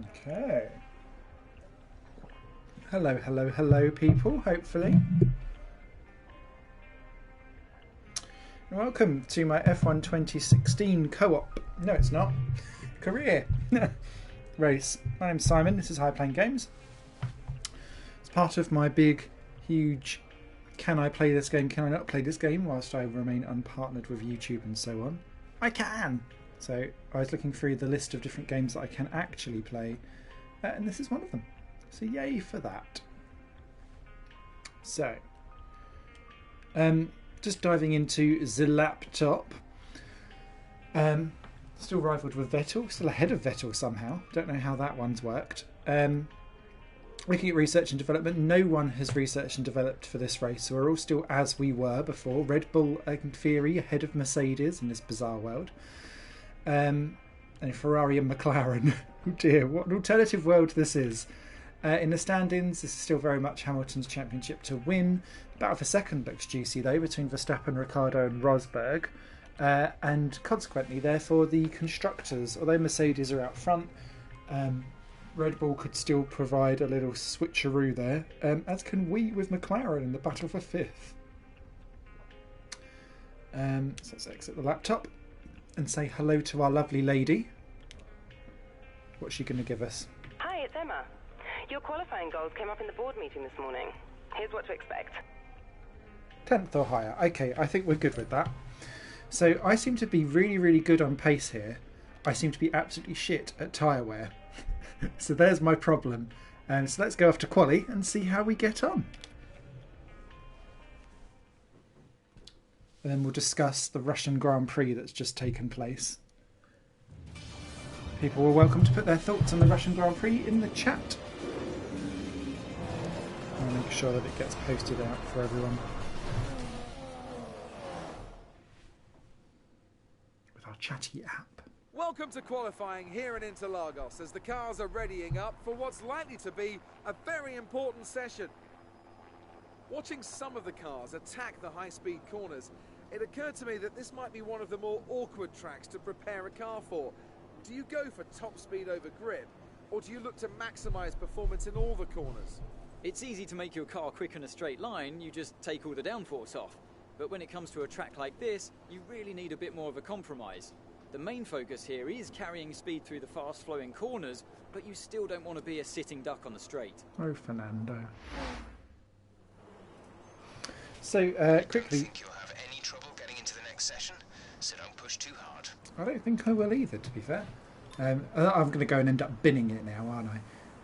Okay. Hello, hello, hello, people, hopefully. Welcome to my F1 2016 co-op. No, it's not. Career race. My name's Simon. This is High Playing Games. It's part of my big, huge can I play this game, can I not play this game whilst I remain unpartnered with YouTube and so on. I can! So I was looking through the list of different games that I can actually play, and this is one of them. So yay for that. So, just diving into the laptop. Still rivaled with Vettel, still ahead of Vettel somehow. Don't know how that one's worked. Looking at research and development, no one has researched and developed for this race, so we're all still as we were before. Red Bull, in theory, ahead of Mercedes in this bizarre world. And Ferrari and McLaren. Oh dear, what an alternative world this is. In the standings, this is still very much Hamilton's championship to win. The battle for second looks juicy though, between Verstappen, Ricciardo and Rosberg. And consequently, therefore, the constructors, although Mercedes are out front, Red Bull could still provide a little switcheroo there, as can we with McLaren in the battle for fifth. So let's exit the laptop and say hello to our lovely lady. What's she going to give us? Hi, it's Emma. Your qualifying goals came up in the board meeting this morning. Here's what to expect. 10th or higher. Okay, I think we're good with that. So I seem to be really, really good on pace here. I seem to be absolutely shit at tyre wear. So there's my problem. So let's go off to quali and see how we get on. And then we'll discuss the Russian Grand Prix that's just taken place. People are welcome to put their thoughts on the Russian Grand Prix in the chat. I'll make sure that it gets posted out for everyone. With our chatty app. Welcome to qualifying here in Interlagos as the cars are readying up for what's likely to be a very important session. Watching some of the cars attack the high-speed corners, it occurred to me that this might be one of the more awkward tracks to prepare a car for. Do you go for top speed over grip, or do you look to maximise performance in all the corners? It's easy to make your car quick in a straight line, you just take all the downforce off. But when it comes to a track like this, you really need a bit more of a compromise. The main focus here is carrying speed through the fast-flowing corners, but you still don't want to be a sitting duck on the straight. Oh, Fernando. So, quickly... Think you'll have any trouble getting into the next session, so don't push too hard. I don't think I will either, to be fair. I'm going to go and end up binning it now, aren't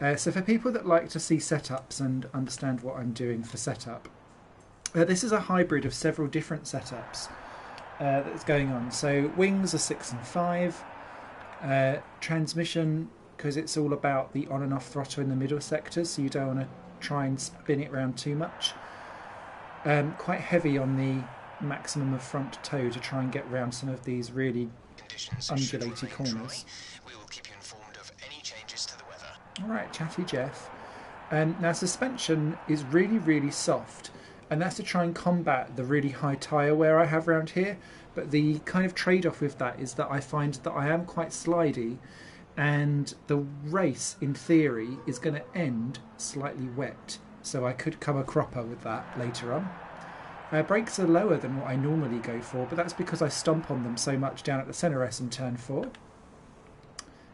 I? So for people that like to see setups and understand what I'm doing for setup, this is a hybrid of several different setups that's going on. So wings are 6 and 5. Transmission, because it's all about the on and off throttle in the middle sectors, so you don't want to try and spin it around too much. Quite heavy on the maximum of front toe to try and get around some of these really undulated corners. We will keep you informed of any changes to the weather. Alright, chatty Jeff. Now suspension is really, really soft, and that's to try and combat the really high tyre wear I have around here. But the kind of trade-off with that is that I find that I am quite slidey, and the race, in theory, is going to end slightly wet. So I could come a cropper with that later on. Brakes are lower than what I normally go for, but that's because I stomp on them so much down at the centre S in turn 4.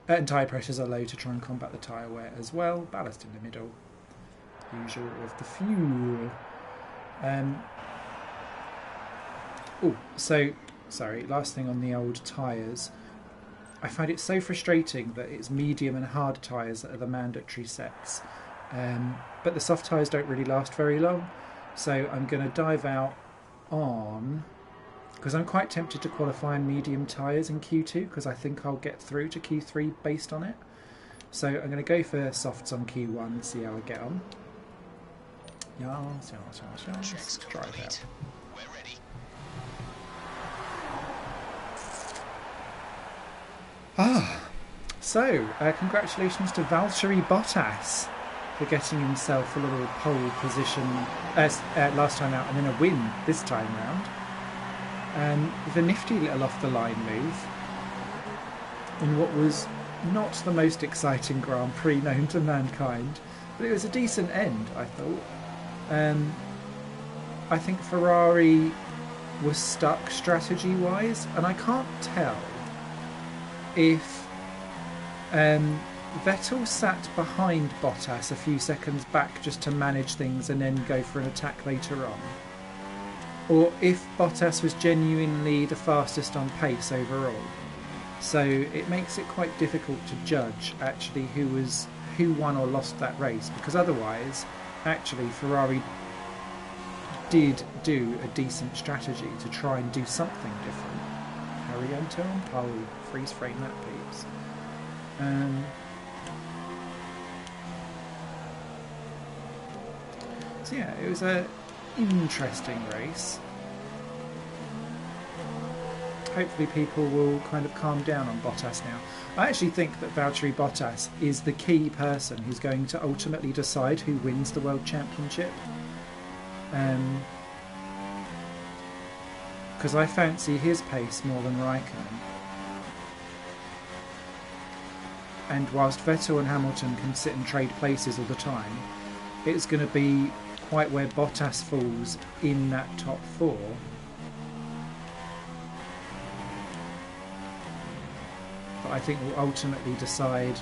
And tyre pressures are low to try and combat the tyre wear as well. Ballast in the middle. Usual with the fuel. Sorry, last thing on the old tyres. I find it so frustrating that it's medium and hard tyres that are the mandatory sets. But the soft tyres don't really last very long. So I'm going to dive out on, because I'm quite tempted to qualify in medium tyres in Q2, because I think I'll get through to Q3 based on it. So I'm going to go for softs on Q1 and see how I get on. Yes. Checks Try complete. that. We're ready. So congratulations to Valtteri Bottas for getting himself a little pole position last time out, and then a win this time round. With a nifty little off the line move in what was not the most exciting Grand Prix known to mankind, but it was a decent end, I thought. I think Ferrari was stuck strategy-wise, and I can't tell if Vettel sat behind Bottas a few seconds back just to manage things and then go for an attack later on, or if Bottas was genuinely the fastest on pace overall. So it makes it quite difficult to judge actually who won or lost that race, because otherwise actually Ferrari did do a decent strategy to try and do something different. Harriento on pole, freeze frame that peeps. So yeah, it was a interesting race. Hopefully people will kind of calm down on Bottas now. I actually think that Valtteri Bottas is the key person who's going to ultimately decide who wins the World Championship. Because I fancy his pace more than Raikkonen. And whilst Vettel and Hamilton can sit and trade places all the time, it's going to be quite where Bottas falls in that top four. But I think will ultimately decide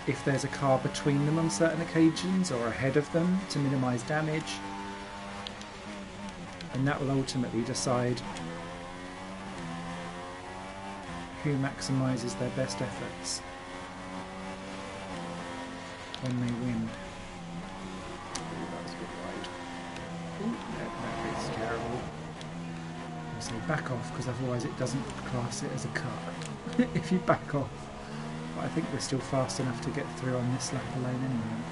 if there's a car between them on certain occasions or ahead of them to minimise damage. And that will ultimately decide who maximises their best efforts when they win. Ooh, that was a bit wide. Ooh, that bit's terrible. I'll say back off, because otherwise it doesn't class it as a cut if you back off. But I think we're still fast enough to get through on this lap of lane anyway.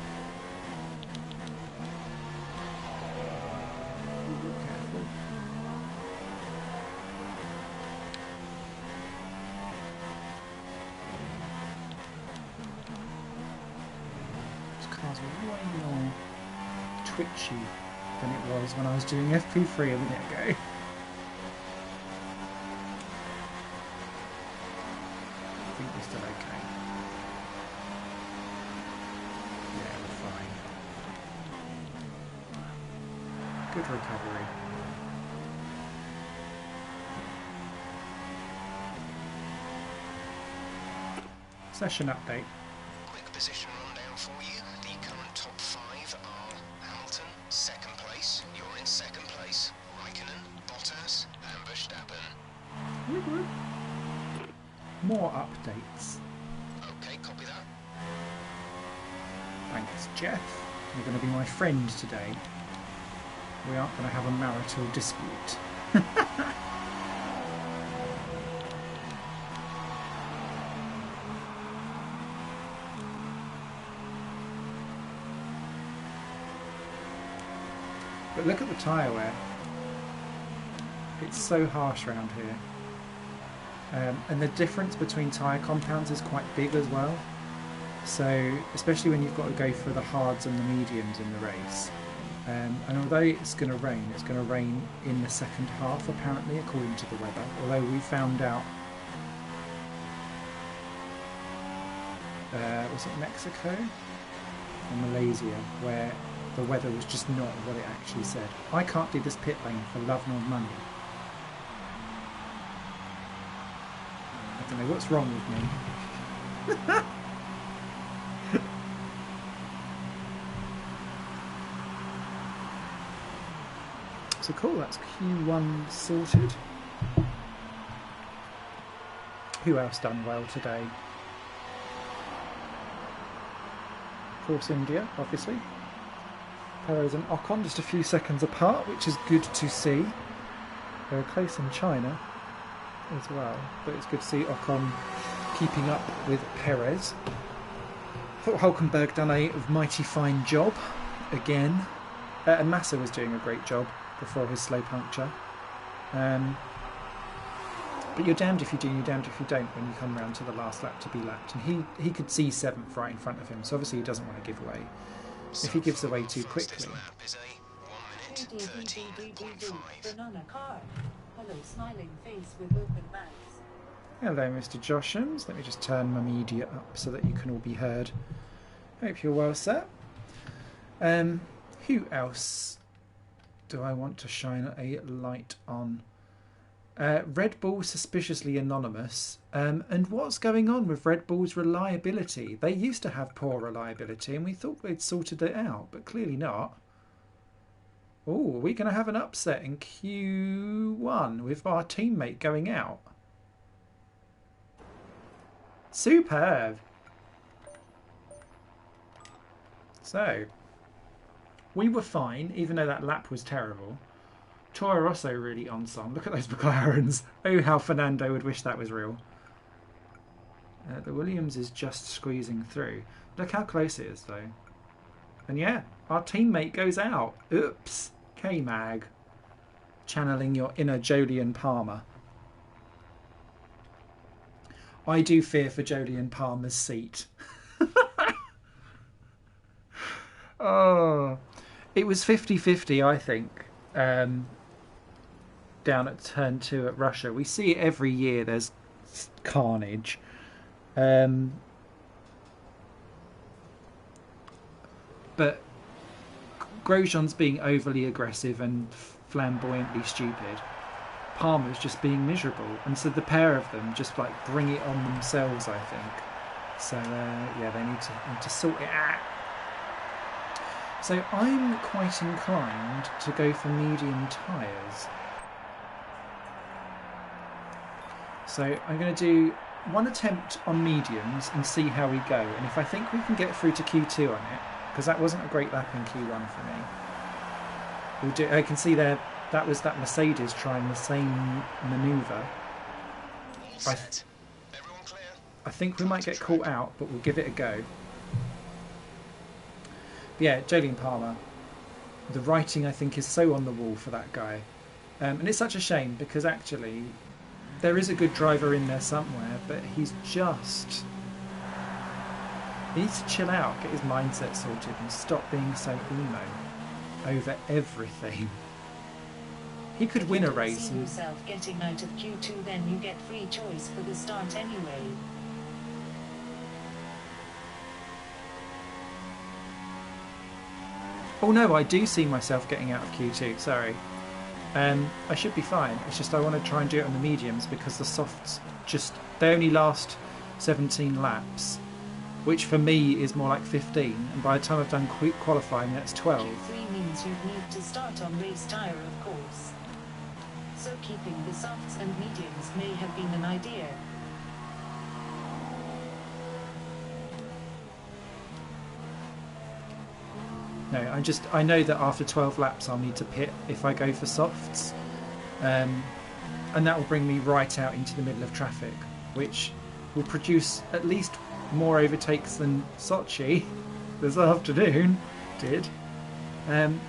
Twitchy than it was when I was doing FP3 a minute ago. I think we're still okay. Yeah, we're fine. Good recovery. Session update. Quick position rundown for you. The current top five are Hamilton, second place. You're in second place. Raikkonen, Bottas, and Verstappen. More updates. Okay, copy that. Thanks, Jeff. You're going to be my friend today. We aren't going to have a marital dispute. But look at the tyre wear. It's so harsh around here. And the difference between tyre compounds is quite big as well. So, especially when you've got to go for the hards and the mediums in the race. And although it's going to rain in the second half apparently, according to the weather. Although we found out, was it Mexico or Malaysia, where the weather was just not what it actually said. I can't do this pit lane for love nor money. I don't know what's wrong with me. So cool, that's Q1 sorted. Who else done well today? Force India, obviously. Perez and Ocon just a few seconds apart, which is good to see. They were close in China as well, but it's good to see Ocon keeping up with Perez. I thought Hulkenberg done a mighty fine job again, and Massa was doing a great job before his slow puncture. But you're damned if you do, you're damned if you don't when you come round to the last lap to be lapped. And he could see 7th right in front of him, so obviously he doesn't want to give away. If he gives away too quickly. Hello, Mr. Joshams. Let me just turn my media up so that you can all be heard. Hope you're well, sir. Who else do I want to shine a light on? Red Bull suspiciously anonymous. And what's going on with Red Bull's reliability? They used to have poor reliability and we thought they'd sorted it out, but clearly not. Oh, are we going to have an upset in Q1 with our teammate going out? Superb. So, we were fine, even though that lap was terrible. Toro Rosso really on song. Look at those McLarens. Oh, how Fernando would wish that was real. The Williams is just squeezing through. Look how close it is, though. And yeah, our teammate goes out. Oops. K-Mag. Channeling your inner Jolyon Palmer. I do fear for Jolyon Palmer's seat. Oh, it was 50-50, I think, down at turn 2 at Russia. We see it every year. There's carnage. But Grosjean's being overly aggressive and flamboyantly stupid. Palmer's just being miserable, and so the pair of them just like bring it on themselves, I think. So yeah, they need to sort it out. So I'm quite inclined to go for medium tyres. So I'm going to do one attempt on mediums and see how we go. And if I think we can get through to Q2 on it, because that wasn't a great lap in Q1 for me. We'll do. I can see there that was that Mercedes trying the same manoeuvre. I think we might get caught out, but we'll give it a go. But yeah, Jolyon Palmer. The writing, I think, is so on the wall for that guy. And it's such a shame because actually there is a good driver in there somewhere, but he's just... He needs to chill out, get his mindset sorted and stop being so emo over everything. He could win a race. See yourself getting out of Q2, then you get free choice for the start anyway. Oh no, I do see myself getting out of Q2, sorry. I should be fine. It's just I want to try and do it on the mediums because the softs just... They only last 17 laps, which for me is more like 15. And by the time I've done qualifying, that's 12. Q3 means you'd need to start on race tyre, of course. So keeping the softs and mediums may have been an idea. No, I know that after 12 laps I'll need to pit if I go for softs. And that will bring me right out into the middle of traffic, which will produce at least more overtakes than Sochi this afternoon did.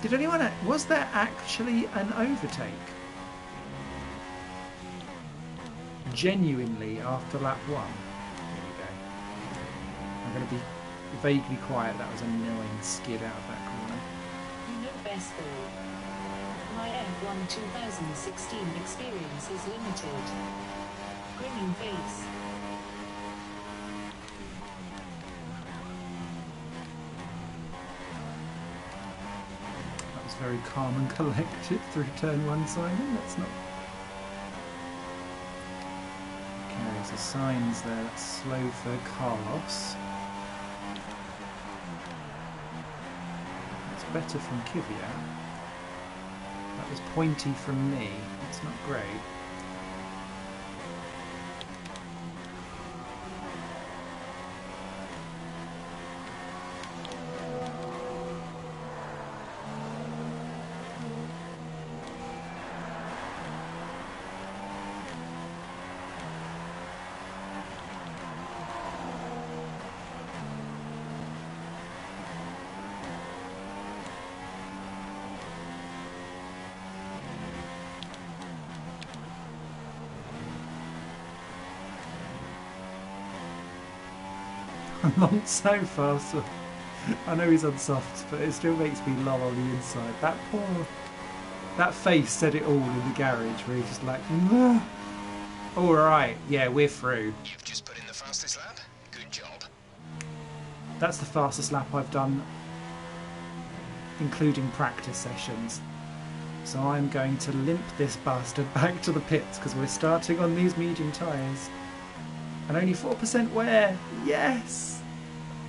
Did anyone... Was there actually an overtake? Genuinely after lap 1? Here we go. I'm going to be vaguely quiet. That was an annoying skid out of that corner. You know best though. My F1 2016 experience is limited. Grinning face. That was very calm and collected through turn 1, Simon. That's not... Okay, so signs there. That's slow for Carlos. Better from Kvyat. That was pointy from me. It's not great. Not so fast. I know he's on softs, but it still makes me low on the inside. That face said it all in the garage, where he's just like, "Ugh." All right, yeah, we're through. You've just put in the fastest lap. Good job. That's the fastest lap I've done, including practice sessions. So I'm going to limp this bastard back to the pits because we're starting on these medium tyres. And only 4% wear. Yes!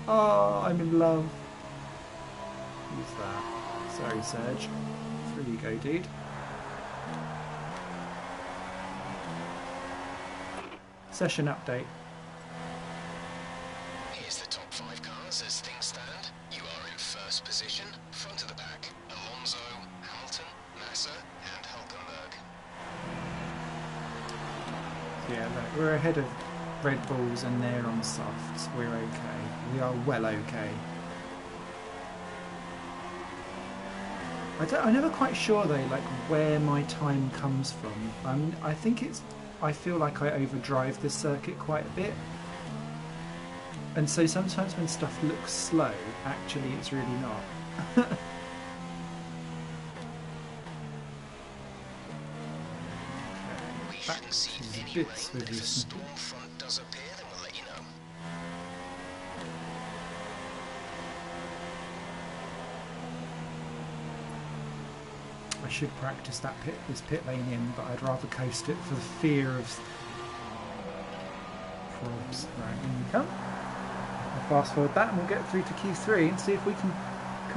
Oh, I'm in love. Who's that? Sorry, Serge. Through you go, dude. Session update. Here's the top 5 cars as things stand. You are in first position, front of the pack. Alonso, Hamilton, Massa and Hulkenberg. Yeah, look, we're ahead of Red Bulls and they're on softs. We're okay. We are well okay. I'm never quite sure though, like where my time comes from. I think it's. I feel like I overdrive this circuit quite a bit, and so sometimes when stuff looks slow, actually it's really not. We shouldn't see any rain, bits but with if a this. storm front does appear, then we'll let you know. I should practice this pit lane in, but I'd rather coast it for the fear of probs. Right, in we come. I'll fast forward that and we'll get through to Q3 and see if we can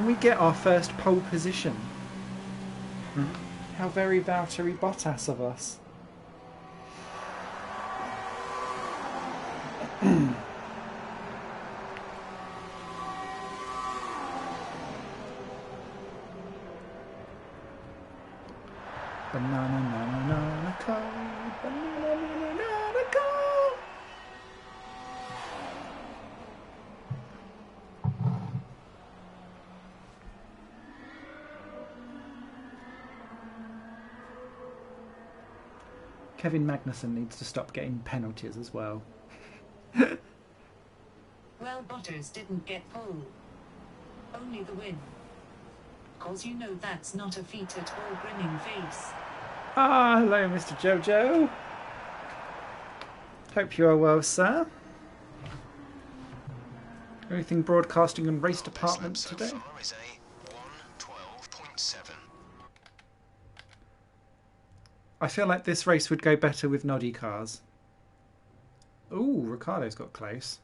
we get our first pole position. How very Valtteri Bottas of us. Banana, banana, car, banana, banana, car. Kevin Magnussen needs to stop getting penalties as well. Well, Bottas didn't get pole. Only the win. 'Cause you know that's not a feat at all, grinning face. Ah, hello, Mr. Jojo. Hope you are well, sir. Anything broadcasting and race department So today? far is a 1:12.7. I feel like this race would go better with noddy cars. Ooh, Ricardo's got close.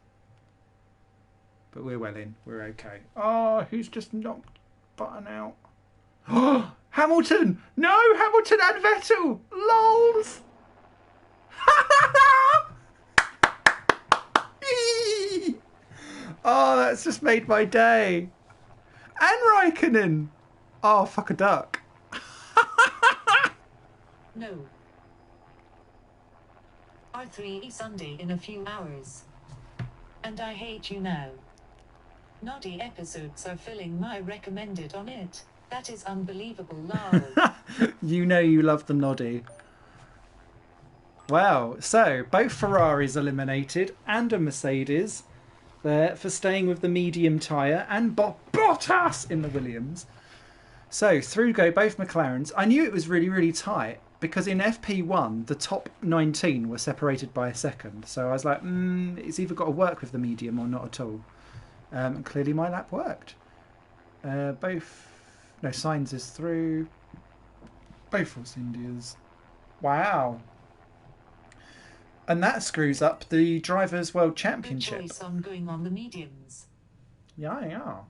But we're well in. We're okay. Oh, who's just knocked Button out? Oh, Hamilton! No, Hamilton and Vettel! LOLs! Oh, that's just made my day. And Raikkonen! Oh, fuck a duck. No. R3 Sunday in a few hours. And I hate you now. Noddy episodes are filling my recommended on it. That is unbelievable, lol. You know you love the noddy. Wow, so both Ferraris eliminated and a Mercedes there for staying with the medium tyre, and Bottas in the Williams. So through go both McLarens. I knew it was really, really tight because in FP1 the top 19 were separated by a second. So I was like, it's either got to work with the medium or not at all. And clearly my lap worked. Sainz is through. Both Force Indias. Wow. And that screws up the Drivers' World Good Championship. choice on going on the mediums. Yeah.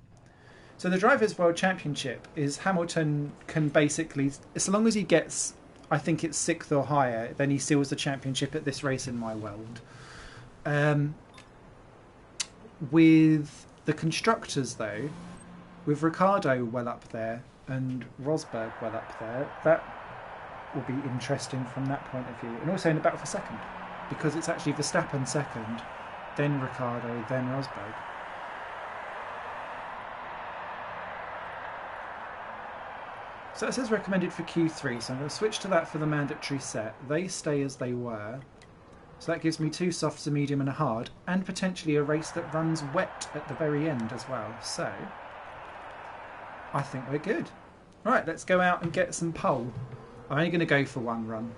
So the Drivers' World Championship is Hamilton can basically, as long as he gets, I think it's 6th or higher, then he seals the championship at this race in my world. With the constructors, though, with Ricciardo well up there and Rosberg well up there, that will be interesting from that point of view. And also in the battle for second, because it's actually Verstappen second, then Ricciardo, then Rosberg. So it says recommended for Q3, so I'm going to switch to that for the mandatory set. They stay as they were. So that gives me 2 softs, a medium and a hard, and potentially a race that runs wet at the very end as well. So I think we're good. Right, let's go out and get some pole. I'm only going to go for one run.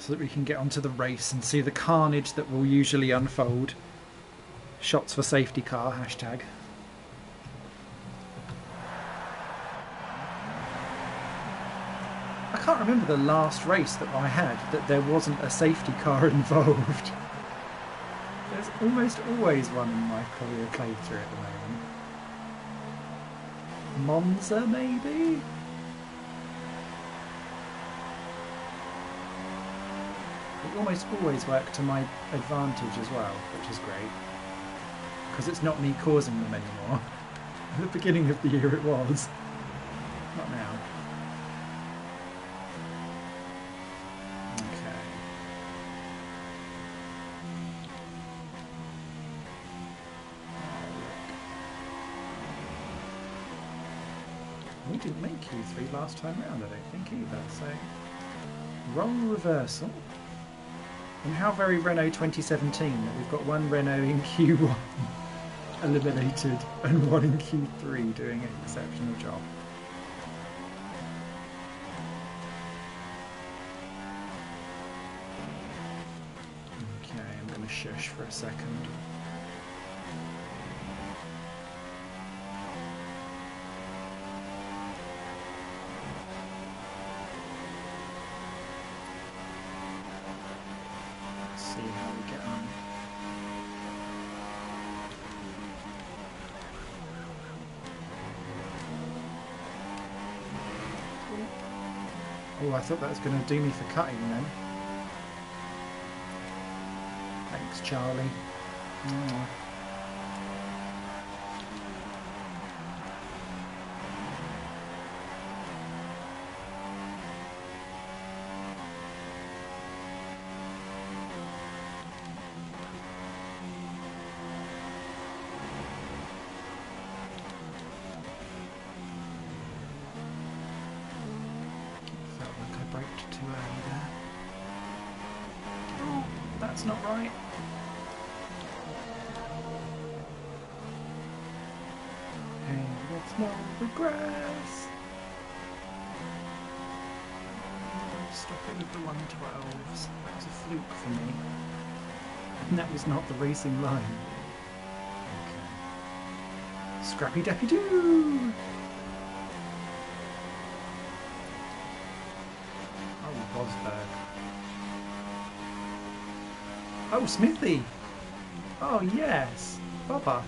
so that we can get onto the race and see the carnage that will usually unfold. Shots for safety car, hashtag. I can't remember the last race that I had that there wasn't a safety car involved. There's almost always one in my career playthrough at the moment. Monza, maybe? It almost always worked to my advantage as well, which is great. Because it's not me causing them anymore. At the beginning of the year it was. Not now. Okay. We didn't make Q3 last time round, I don't think either, so... Role reversal. And how very Renault 2017 that we've got one Renault in Q1 eliminated and one in Q3 doing an exceptional job. Okay, I'm going to shush for a second. See how we get on. Oh, I thought that was going to do me for cutting then. Thanks, Charlie. Oh. That's not right. Hey, let's not regress. Stop it with the 112s. That was a fluke for me. And that was not the racing line. Okay. Scrappy Deppy Doo! Oh, Rosberg. Oh, Smithy! Oh, yes! Bubba!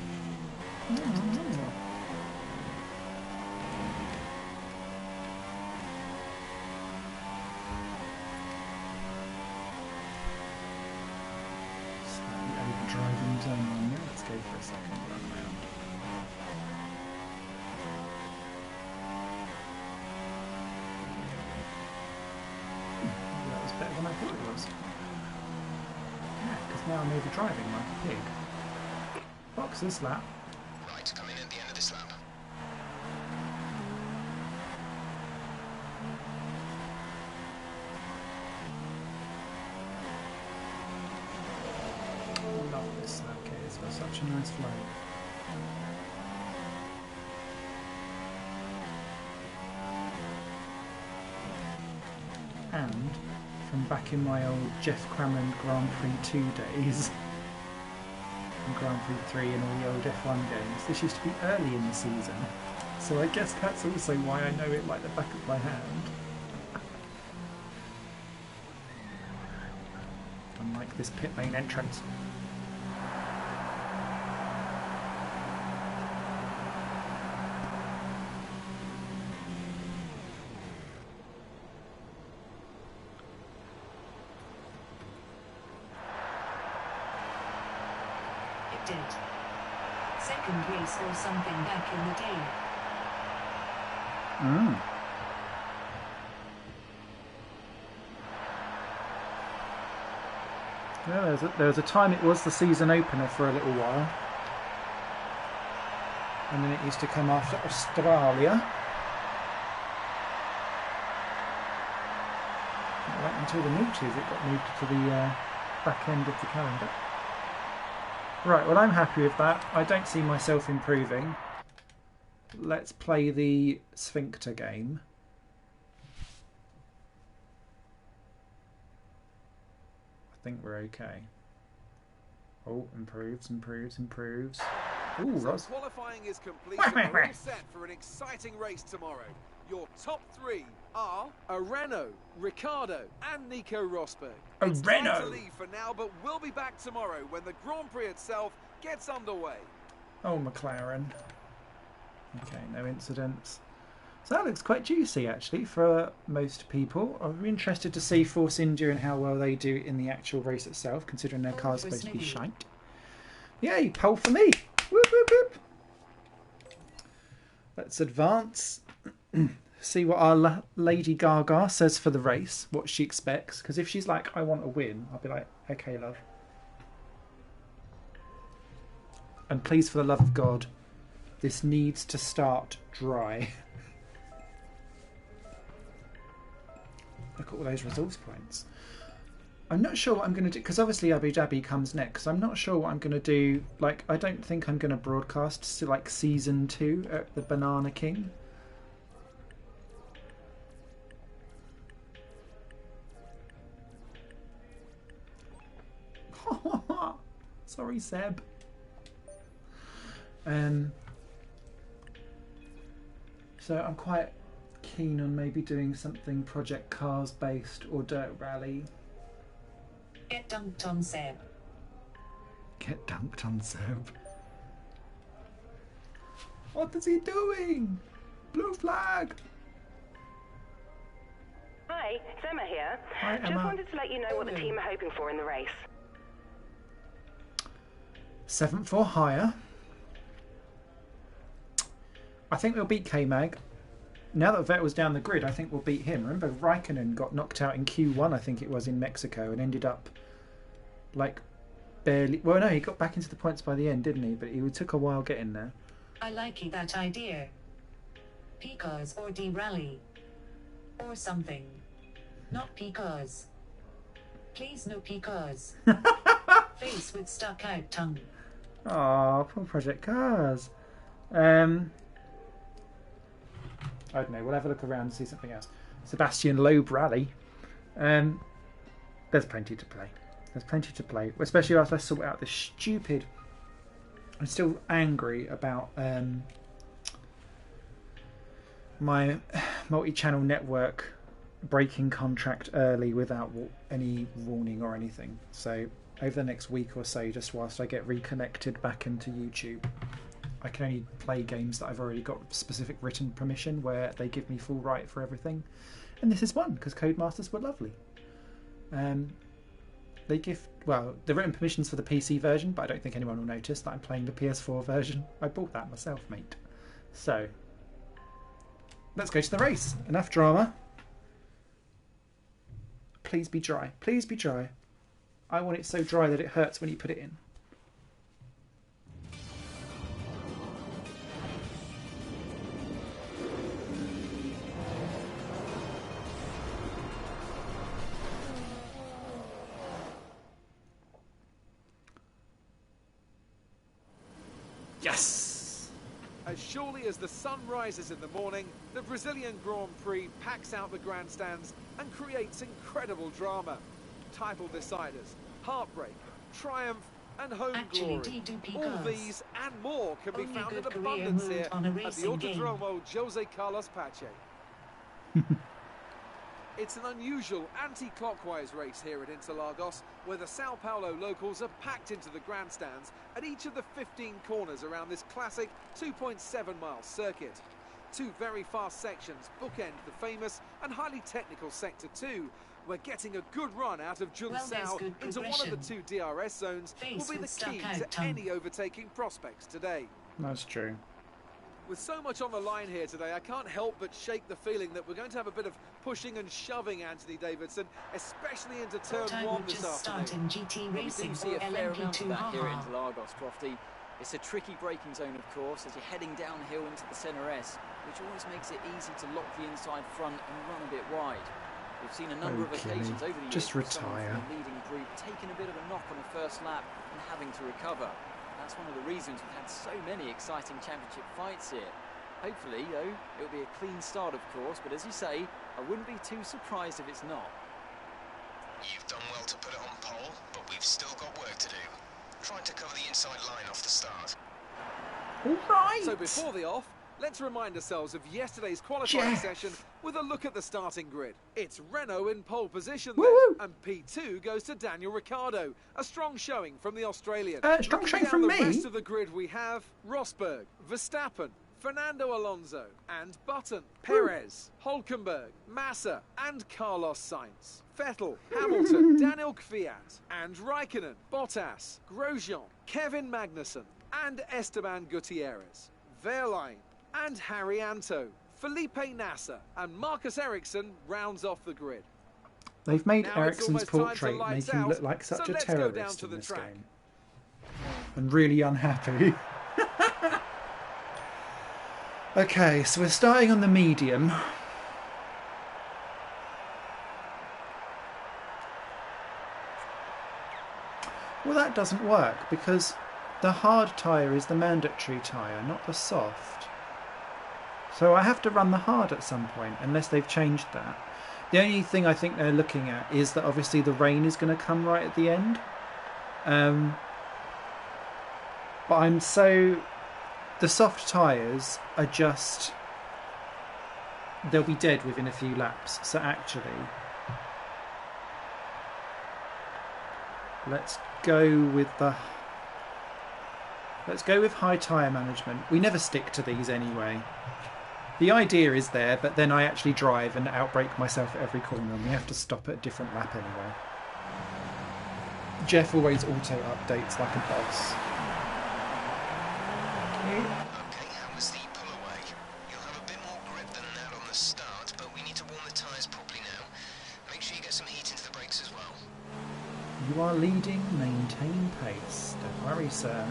Slightly overdriving turn on there. Let's go for a second run round. That was better than I thought it was. Because now I'm overdriving like a pig. Box this lap. Right, come in at the end of this lap. I love this circuit, it's got such a nice flow. And from back in my old Jeff Crammond Grand Prix 2 days, and Grand Prix 3 and all the old F1 games, this used to be early in the season, so I guess that's also why I know it like the back of my hand. Unlike this pit lane entrance. Did. Second race or something back in the day. Yeah, there was a time it was the season opener for a little while. And then it used to come after Australia. Right until the noughties, it got moved to the back end of the calendar. Right, well I'm happy with that. I don't see myself improving. Let's play the sphincter game. think we're okay. Oh, improves. Ooh, So Ross. qualifying is complete and we're all set for an exciting race tomorrow. Your top three are Areno, Ricciardo and Nico Rosberg. It's time to leave for now, but we'll be back tomorrow when the Grand Prix itself gets underway. Oh, McLaren. Okay, no incidents. So that looks quite juicy, actually, for most people. I'm interested to see Force India and how well they do in the actual race itself, considering their car's supposed to be shite. Yay, pole for me! Whoop, whoop, whoop. Let's advance. See what our Lady Gaga says for the race, what she expects. Because if she's like, I want to win, I'll be like, okay, love. And please, for the love of God, this needs to start dry. Look at all those resource points. I'm not sure what I'm going to do, because obviously Abu Dhabi comes next. I'm not sure what I'm going to do. Like, I don't think I'm going to broadcast like season 2 at the Banana King. Sorry, Seb. So I'm quite keen on maybe doing something Project Cars based or Dirt Rally. Get dunked on, Seb. Get dunked on, Seb. What is he doing? Blue flag. Hi, it's Emma here. Hi, Emma. Just wanted to let you know what the team are hoping for in the race. 7th or higher. I think we'll beat K-Mag. Now that Vettel's down the grid, I think we'll beat him. Remember, Raikkonen got knocked out in Q1, I think it was, in Mexico, and ended up, like, barely... Well, no, he got back into the points by the end, didn't he? But it took a while getting there. I like that idea. Because or D-Rally. Or something. Not because. Please no because. Face with stuck out tongue. Oh, poor Project Cars. I don't know, we'll have a look around and see something else. Sebastian Loeb Rally. There's plenty to play. There's plenty to play. Especially after I sort out this stupid... I'm still angry about my multi-channel network breaking contract early without any warning or anything. So over the next week or so, just whilst I get reconnected back into YouTube, I can only play games that I've already got specific written permission where they give me full right for everything. And this is one, because Codemasters were lovely. They give, well, the written permissions for the PC version, but I don't think anyone will notice that I'm playing the PS4 version. I bought that myself, mate. So, let's go to the race. Enough drama. Please be dry. Please be dry. I want it so dry that it hurts when you put it in. Yes! As surely as the sun rises in the morning, the Brazilian Grand Prix packs out the grandstands and creates incredible drama. Title deciders, heartbreak, triumph and home glory. All these and more can be found in abundance here at the Autodromo Jose Carlos Pache. It's an unusual anti-clockwise race here at Interlagos, where the Sao Paulo locals are packed into the grandstands at each of the 15 corners around this classic 2.7-mile circuit. Two very fast sections bookend the famous and highly technical Sector 2, where getting a good run out of Junção into one of the two DRS zones will be the key to any overtaking prospects today. That's true. With so much on the line here today, I can't help but shake the feeling that we're going to have a bit of pushing and shoving, Anthony Davidson, especially into turn 1 this afternoon. GT racing We do see a fair amount of that here at Interlagos, Crofty. It's a tricky braking zone, of course, as you're heading downhill into the centre S, which always makes it easy to lock the inside front and run a bit wide. We've seen a number of occasions over the years just retire. The leading group taking a bit of a knock on the first lap and having to recover. That's one of the reasons we've had so many exciting championship fights here. Hopefully, though, it'll be a clean start, of course, but as you say, I wouldn't be too surprised if it's not. You've done well to put it on pole, but we've still got work to do. Trying to cover the inside line off the start. All right. So before the off, let's remind ourselves of yesterday's qualifying Jeff. session with a look at the starting grid. It's Renault in pole position Woo-woo. there, and P2 goes to Daniel Ricciardo. A strong showing from the Australian. Strong Looking showing down from the me? rest of the grid we have Rosberg, Verstappen, Fernando Alonso and Button, Perez, Hulkenberg, Massa and Carlos Sainz, Vettel, Hamilton, Daniel Kvyat and Raikkonen, Bottas, Grosjean, Kevin Magnussen and Esteban Gutierrez, Verlaine and Harry Anto, Felipe Nasser and Marcus Ericsson rounds off the grid. They've made Now it's Ericsson's almost time to portrait lights make him out, look like such so a let's go down terrorist to in the this track. game. And really unhappy. Okay, so we're starting on the medium. Well, that doesn't work because the hard tyre is the mandatory tyre, not the soft. So I have to run the hard at some point, unless they've changed that. The only thing I think they're looking at is that obviously the rain is going to come right at the end. But I'm so... The soft tyres are just... They'll be dead within a few laps. So actually... Let's go with high tyre management. We never stick to these anyway. The idea is there, but then I actually drive and outbrake myself at every corner, and we have to stop at a different lap anyway. Jeff always auto updates like a boss. Okay, how was the pull away? You'll have a bit more grip than that on the start, but we need to warm the tyres properly now. Make sure you get some heat into the brakes as well. You are leading, maintain pace. Don't worry, sir.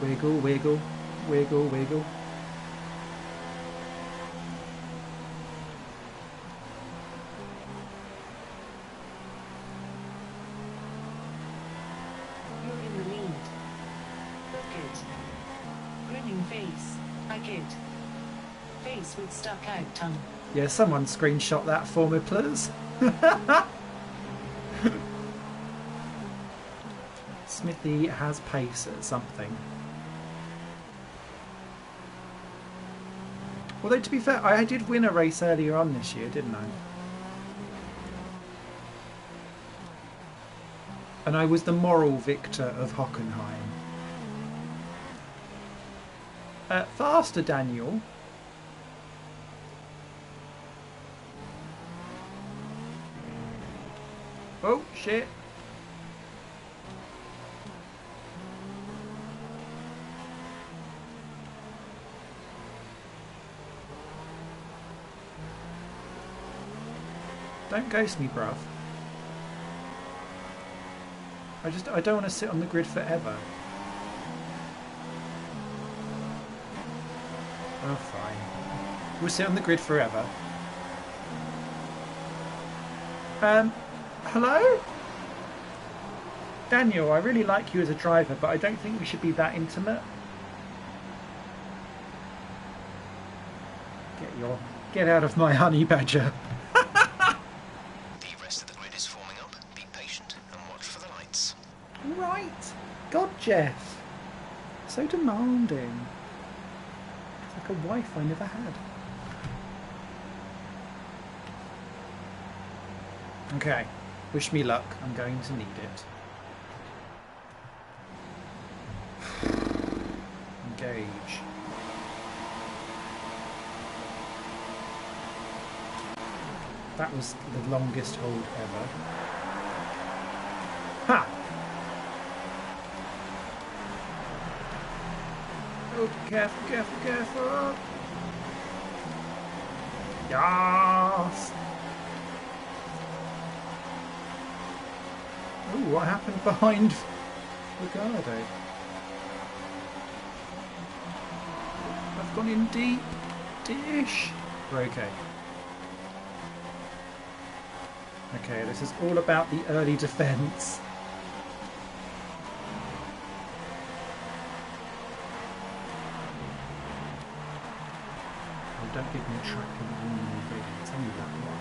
Wiggle, wiggle, wiggle, wiggle. You're in the lead. Look it. Grinning face. Like it. Face with stuck out tongue. Yeah, someone screenshot that for me, please. Smithy has pace at something. Although, to be fair, I did win a race earlier on this year, didn't I? And I was the moral victor of Hockenheim. Faster, Daniel. Oh, shit. Don't ghost me, bruv. I don't want to sit on the grid forever. Oh, fine. We'll sit on the grid forever. Hello? Daniel, I really like you as a driver, but I don't think we should be that intimate. Get out of my honey badger. The rest of the grid is forming up. Be patient and watch for the lights. Right. God, Jeff. So demanding. It's like a wife I never had. Okay. Wish me luck. I'm going to need it. Engage. That was the longest hold ever. Ha! Oh, careful, careful, careful! Yes! Ooh, what happened behind Ricardo? I've gone in deep. Dish. We're okay. Okay, this is all about the early defence. don't give me a track in the normal video. Tell me that why.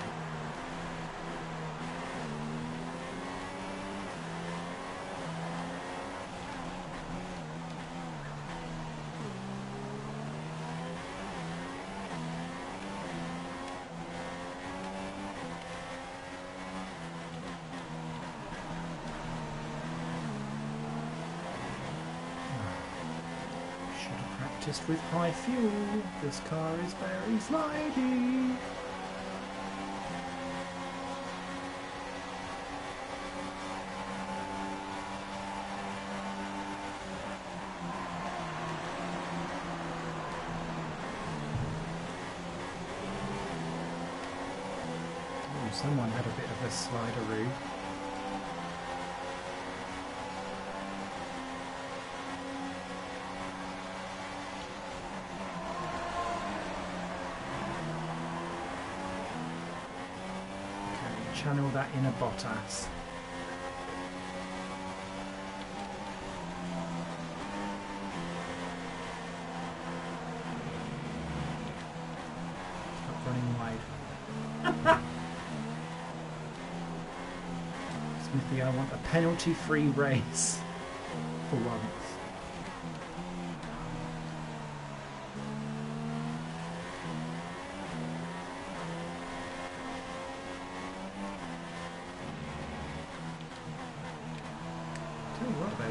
Just with high fuel, this car is very slidey. Ooh, someone had a bit of a slideroo. Channel that inner Bottas. Stop running wide. Smithy, I want a penalty-free race for once.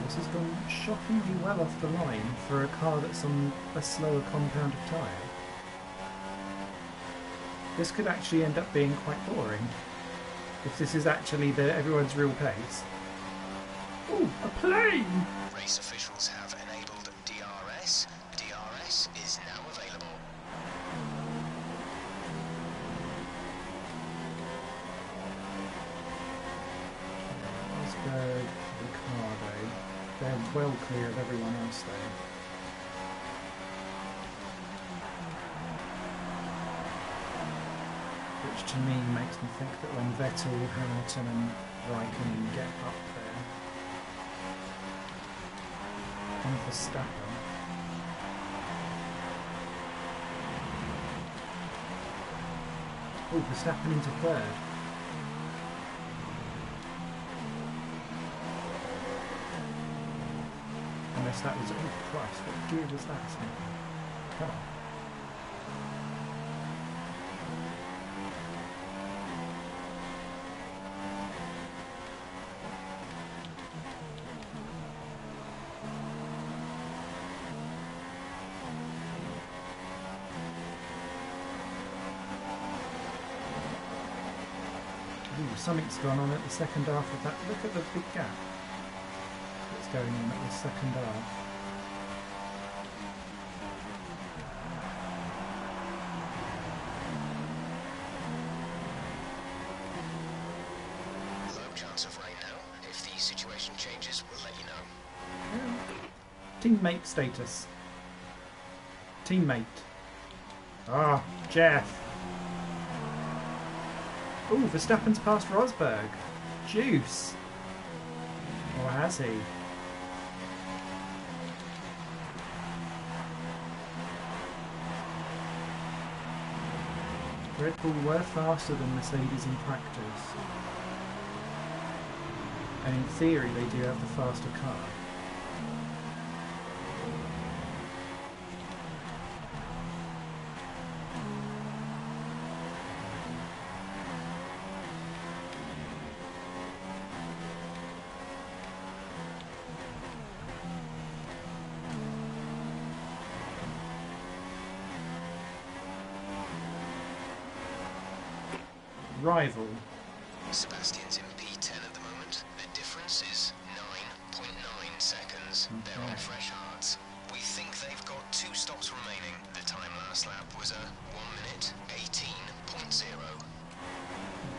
This has gone shockingly well off the line for a car that's on a slower compound of tyre. This could actually end up being quite boring if this is actually everyone's real pace. Ooh, a plane! Race officials have enabled DRS. DRS is now available. Rosberg, Ricardo. They're well clear of everyone else there. Which to me makes me think that when Vettel, Hamilton and Raikkonen get up there, on Verstappen, oh, Verstappen into third. Unless that was, oh Christ, what gear was that? Come on. Ooh, something's gone on at the second half of that. Look at the big gap that's going on at the second half. Low chance of rain now. If the situation changes, we'll let you know. Teammate status. Teammate. Ah, Jeff. Ooh, Verstappen's passed Rosberg. Juice. Or has he? Red Bull were faster than Mercedes in practice. And in theory they do have the faster car. Rival. Sebastian's in P10 at the moment. The difference is 9.9 seconds. Okay. They're on fresh hards. We think they've got 2 stops remaining. The time last lap was a 1 minute 18.0.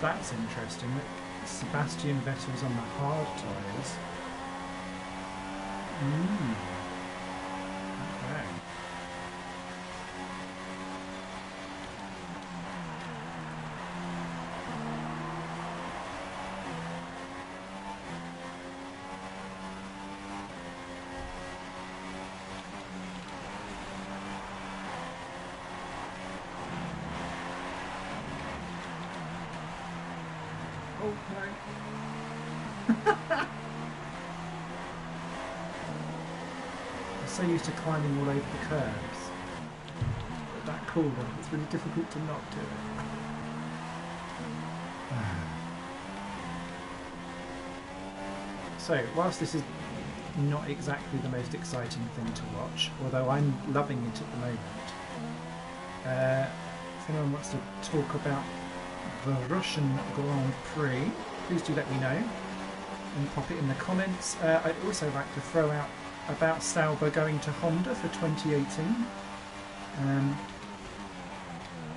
That's interesting. Sebastian Vettel's on the hard tyres. Okay. Oh no. I'm so used to climbing all over the curbs. But that corner, it's really difficult to not do it. So, whilst this is not exactly the most exciting thing to watch, although I'm loving it at the moment, if anyone wants to talk about the Russian Grand Prix, please do let me know and pop it in the comments. I'd also like to throw out about Sauber going to Honda for 2018,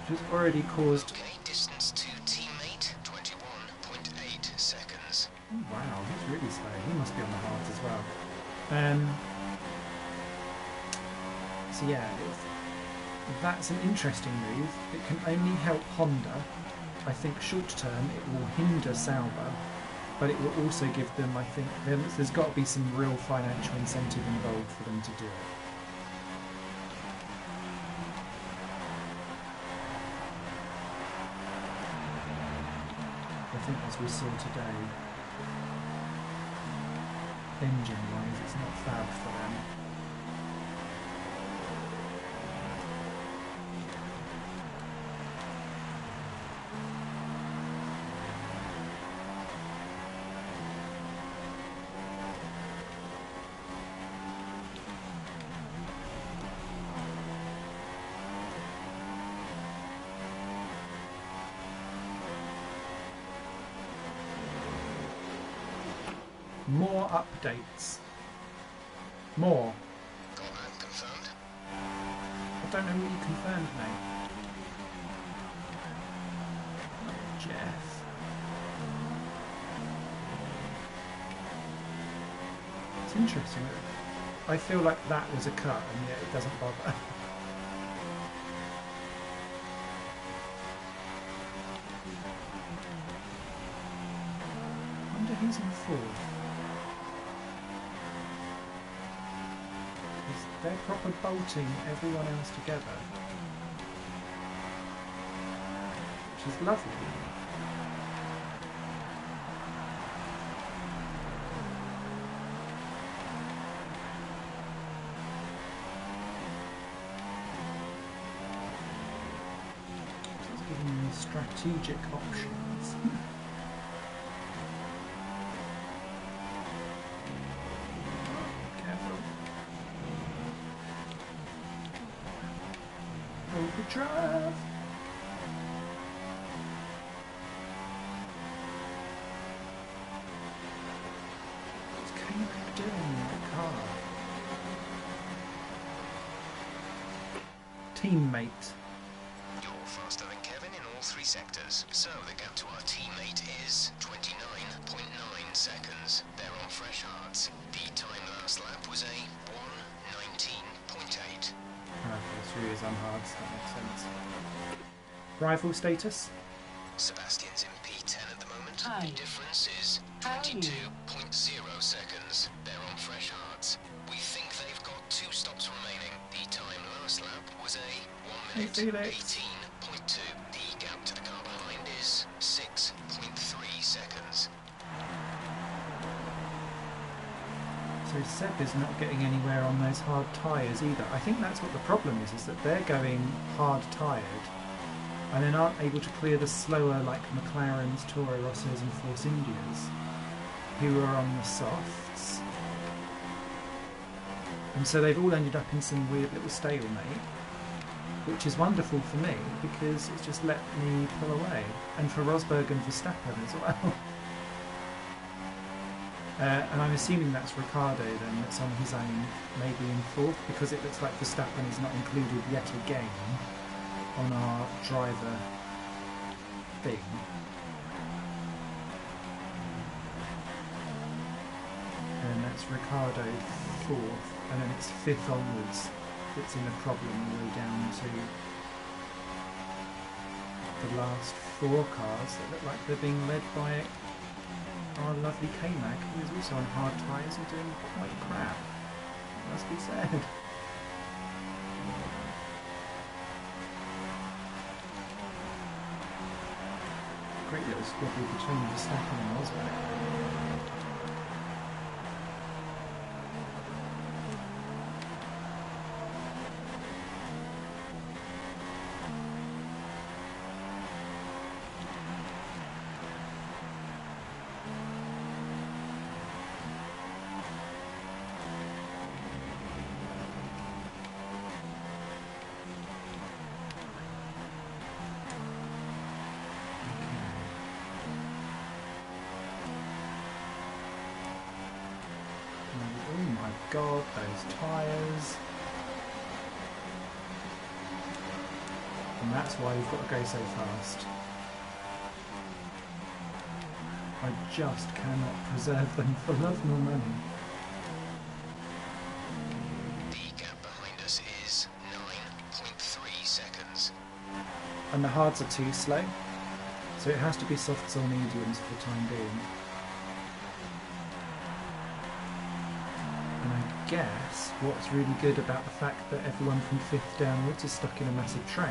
which has already caused... Okay, distance to teammate, 21.8 seconds. Oh, wow, he's really slow. He must be on the hards as well. So yeah, that's an interesting move. It can only help Honda. I think short term it will hinder Sauber, but it will also give them, I think, there's got to be some real financial incentive involved for them to do it. I think as we saw today, engine-wise, it's not fab for them. More updates. More. Got that confirmed. I don't know what you confirmed, mate. Jeff. It's interesting. I feel like that was a cut and yet it doesn't bother. I wonder who's in fourth. They're proper bolting everyone else together, which is lovely. It's giving me strategic options. Overdrive. What's K-Mac doing in the car? Teammate. You're faster than Kevin in all three sectors. So the gap to our teammate is 29.9 seconds. They're on fresh hards. The time last lap was a 1:19.8. Through his on hards, that makes sense. Rival status? Sebastian's in P10 at the moment. Hi. The difference is How are you? 22.0 seconds. They're on fresh hards. We think they've got 2 stops remaining. The time last lap was a 1 minute Felix. 18.2. The gap to the car behind is 6.3 seconds. So Seb is not getting anywhere on those hard tyres either. I think that's what the problem is that they're going hard tyred and then aren't able to clear the slower, like McLarens, Toro Rossos and Force Indias, who are on the softs. And so they've all ended up in some weird little stalemate, which is wonderful for me because it's just let me pull away. And for Rosberg and Verstappen as well. And I'm assuming that's Ricciardo then that's on his own, maybe in fourth, because it looks like Verstappen is not included yet again on our driver thing. And that's Ricciardo fourth, and then it's fifth onwards that's in a problem all the way down to the last 4 cars that look like they're being led by our lovely K-Mac, who is also on hard tyres and doing quite crap, it must be said. Great great little squabble between Verstappen and Rosberg. Oh my god, those tyres. And that's why we've got to go so fast. I just cannot preserve them for love nor money. The gap behind us is 9.3 seconds. And the hards are too slow, so it has to be softs or mediums for the time being. And I guess what's really good about the fact that everyone from 5th downwards is stuck in a massive train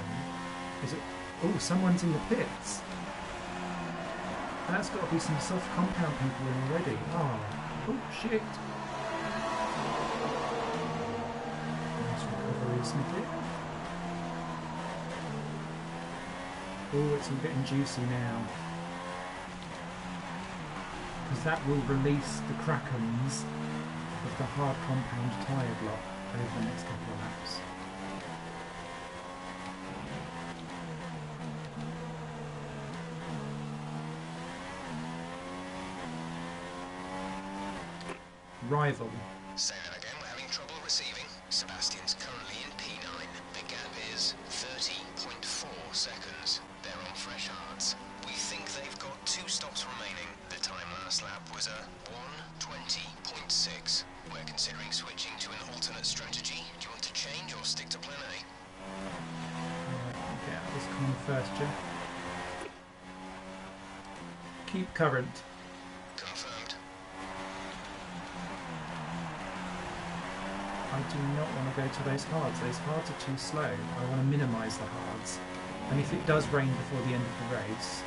is that, oh, someone's in the pits. That's got to be some soft compound people in already. Oh shit. Nice recovery, Snippet. Oh, it's all getting juicy now. Because that will release the Krakens of the hard compound tyre block over the next couple of laps. Rival. Say that again, we're having trouble receiving. Sebastian's currently in P9. The gap is 30.4 seconds. They're on fresh hards. We think they've got 2 stops remaining. The time last lap was a 1:20.6. We're considering switching to an alternate strategy. Do you want to change or stick to plan A? Get out of this corner first, Jeff. Keep current. Confirmed. I do not want to go to those hards. Those hards are too slow. I want to minimise the hards. And if it does rain before the end of the race,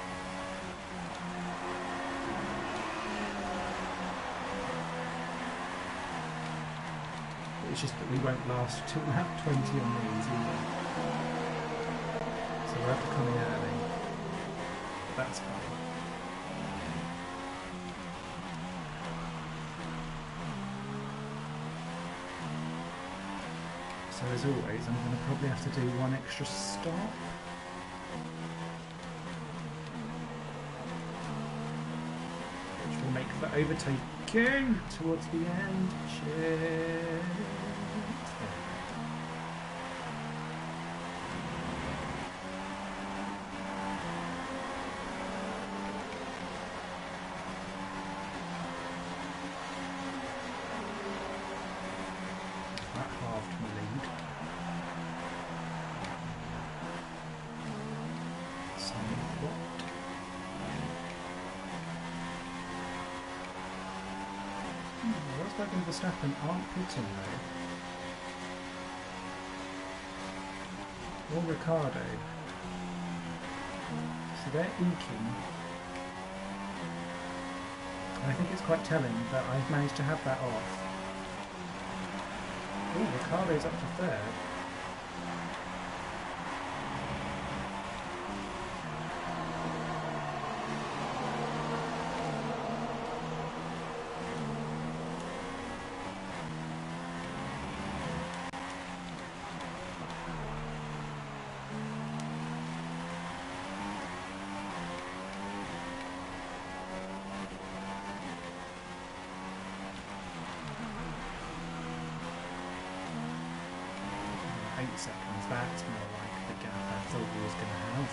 it's just that we won't last till lap 20 on these either. So we'll have to come in early. That's fine. So as always, I'm going to probably have to do one extra stop. Which will make for overtaking towards the end. Shit. That halved my lead. Somewhat. Rosberg and Verstappen aren't pitting though. Or Ricardo. So they're inking. And I think it's quite telling that I've managed to have that off. Oh, Ricardo's up to 3rd. Seconds, that's more like the gap I thought we was going to have.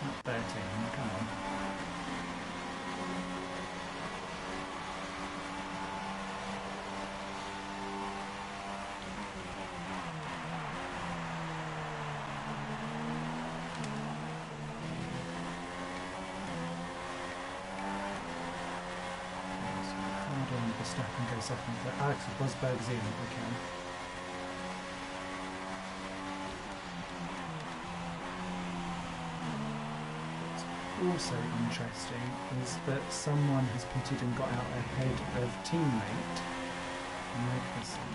Not 13, come on. So Ricardo and Verstappen go second, but Alex Rosberg's in, okay. also interesting is that someone has pitted and got out ahead of teammate Magnussen.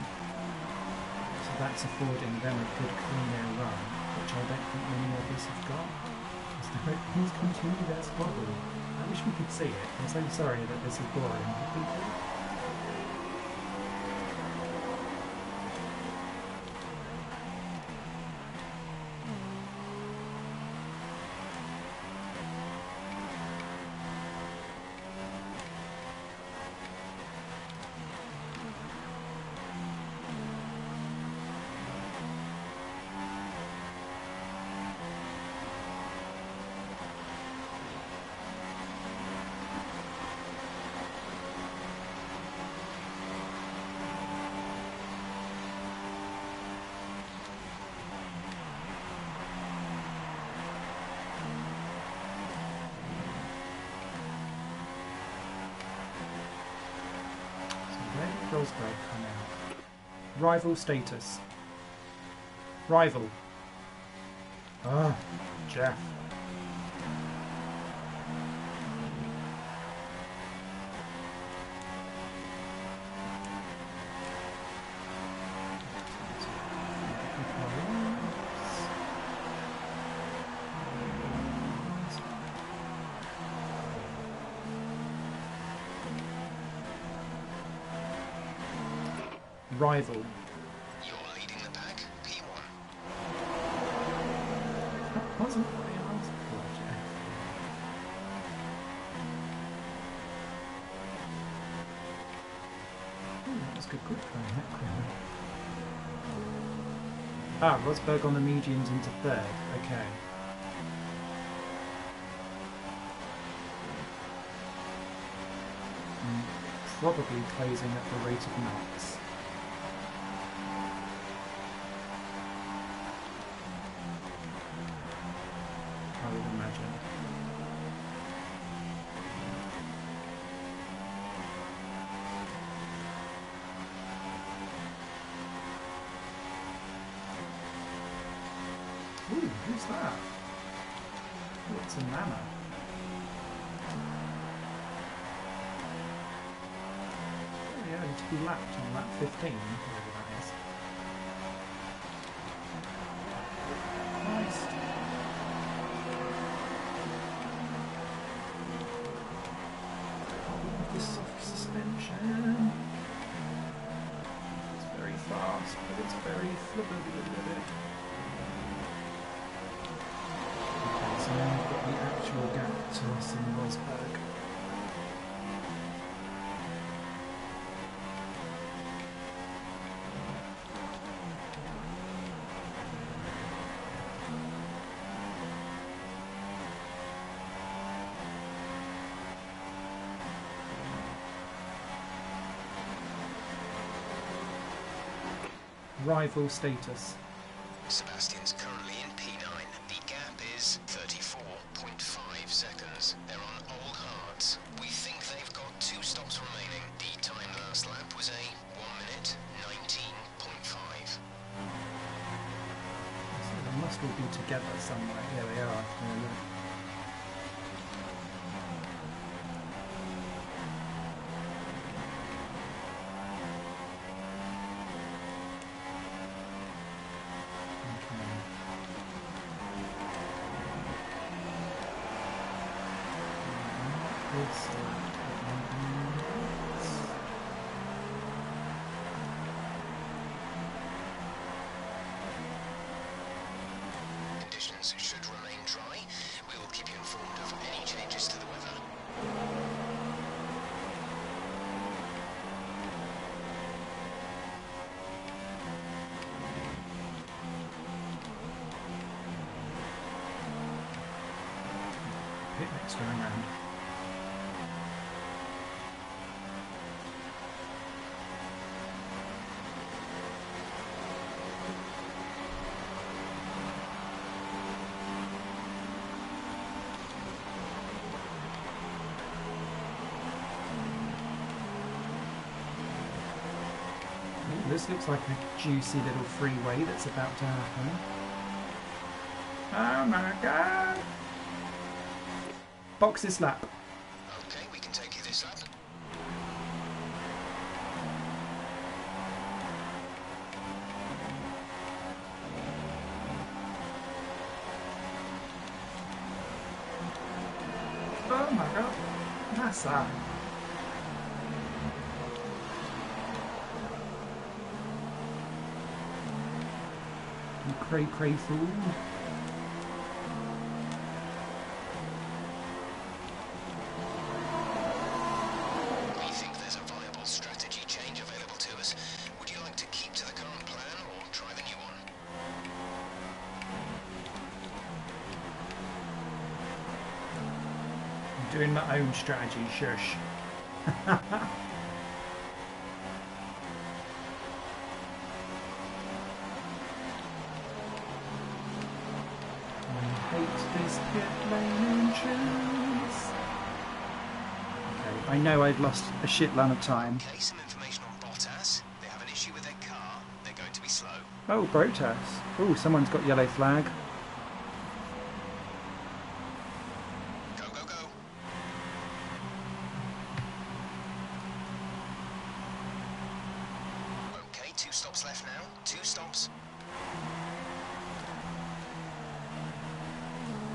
So that's affording them a good clean air run, which I don't think many others have got. As the Red Bulls continue their squabble. I wish we could see it. I'm so sorry that this is boring for people. Rosberg come out. Rival status. Rival. Ah, Jeff. Rival. You're leading the pack, P1. That wasn't what I asked for, Jeff. Oh, that was good qualifying, that quickly. Ah, Rosberg on the mediums into third. Okay. Probably closing at the rate of knots. I would imagine. Ooh, who's that? Oh, it's a Nana. Oh, yeah, to be lapped on lap 15, whatever that is. Nice. The soft suspension. It's very fast, but it's very flippity. Okay, so now we've got the actual gap to us in Rosberg. Rival status. Sebastian's currently in P9. The gap is 34.5 seconds. They're on old hards. We think they've got 2 stops remaining. The time last lap was a 1 minute 19.5. So they must all be together somewhere. Here they are. Conditions should remain dry. We will keep you informed of any changes to the weather. Pit next time round. This looks like a juicy little freeway that's about to happen. Oh my god! box this lap. Okay, we can take you this lap. Oh my god. Massa. You cray fool. We think there's a viable strategy change available to us. Would you like to keep to the current plan or try the new one? I'm doing my own strategy, shush. I hate this pit lane entrance. Okay, I know I've lost a shit ton of time. Okay, some information on Bottas. They have an issue with their car. They're going to be slow. Oh, Brotas. Oh, someone's got yellow flag. Go, go, go. Okay, 2 stops left now. 2 stops.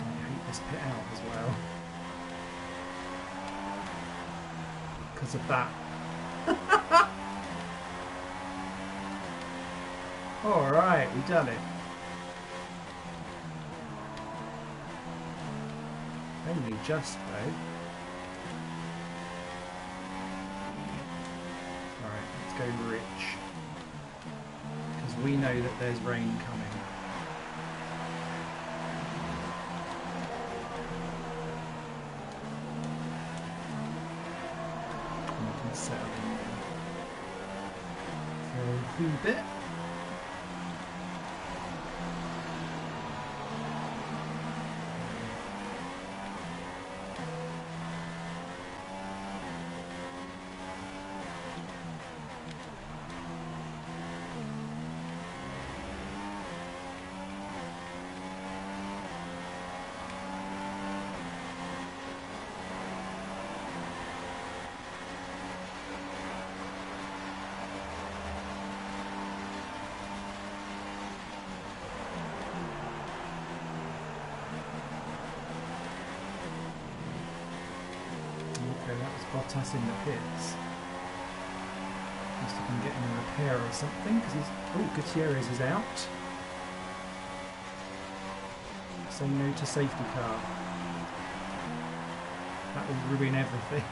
I hate this pit out as well. Because of that. Alright, we done it. Only just though. Alright, let's go rich. Because we know that there's rain coming. We can settle in for a wee bit. Okay, that was Bottas in the pits. Must have been getting a repair or something, because he's... Oh, Gutierrez is out. Say no to safety car. That will ruin everything.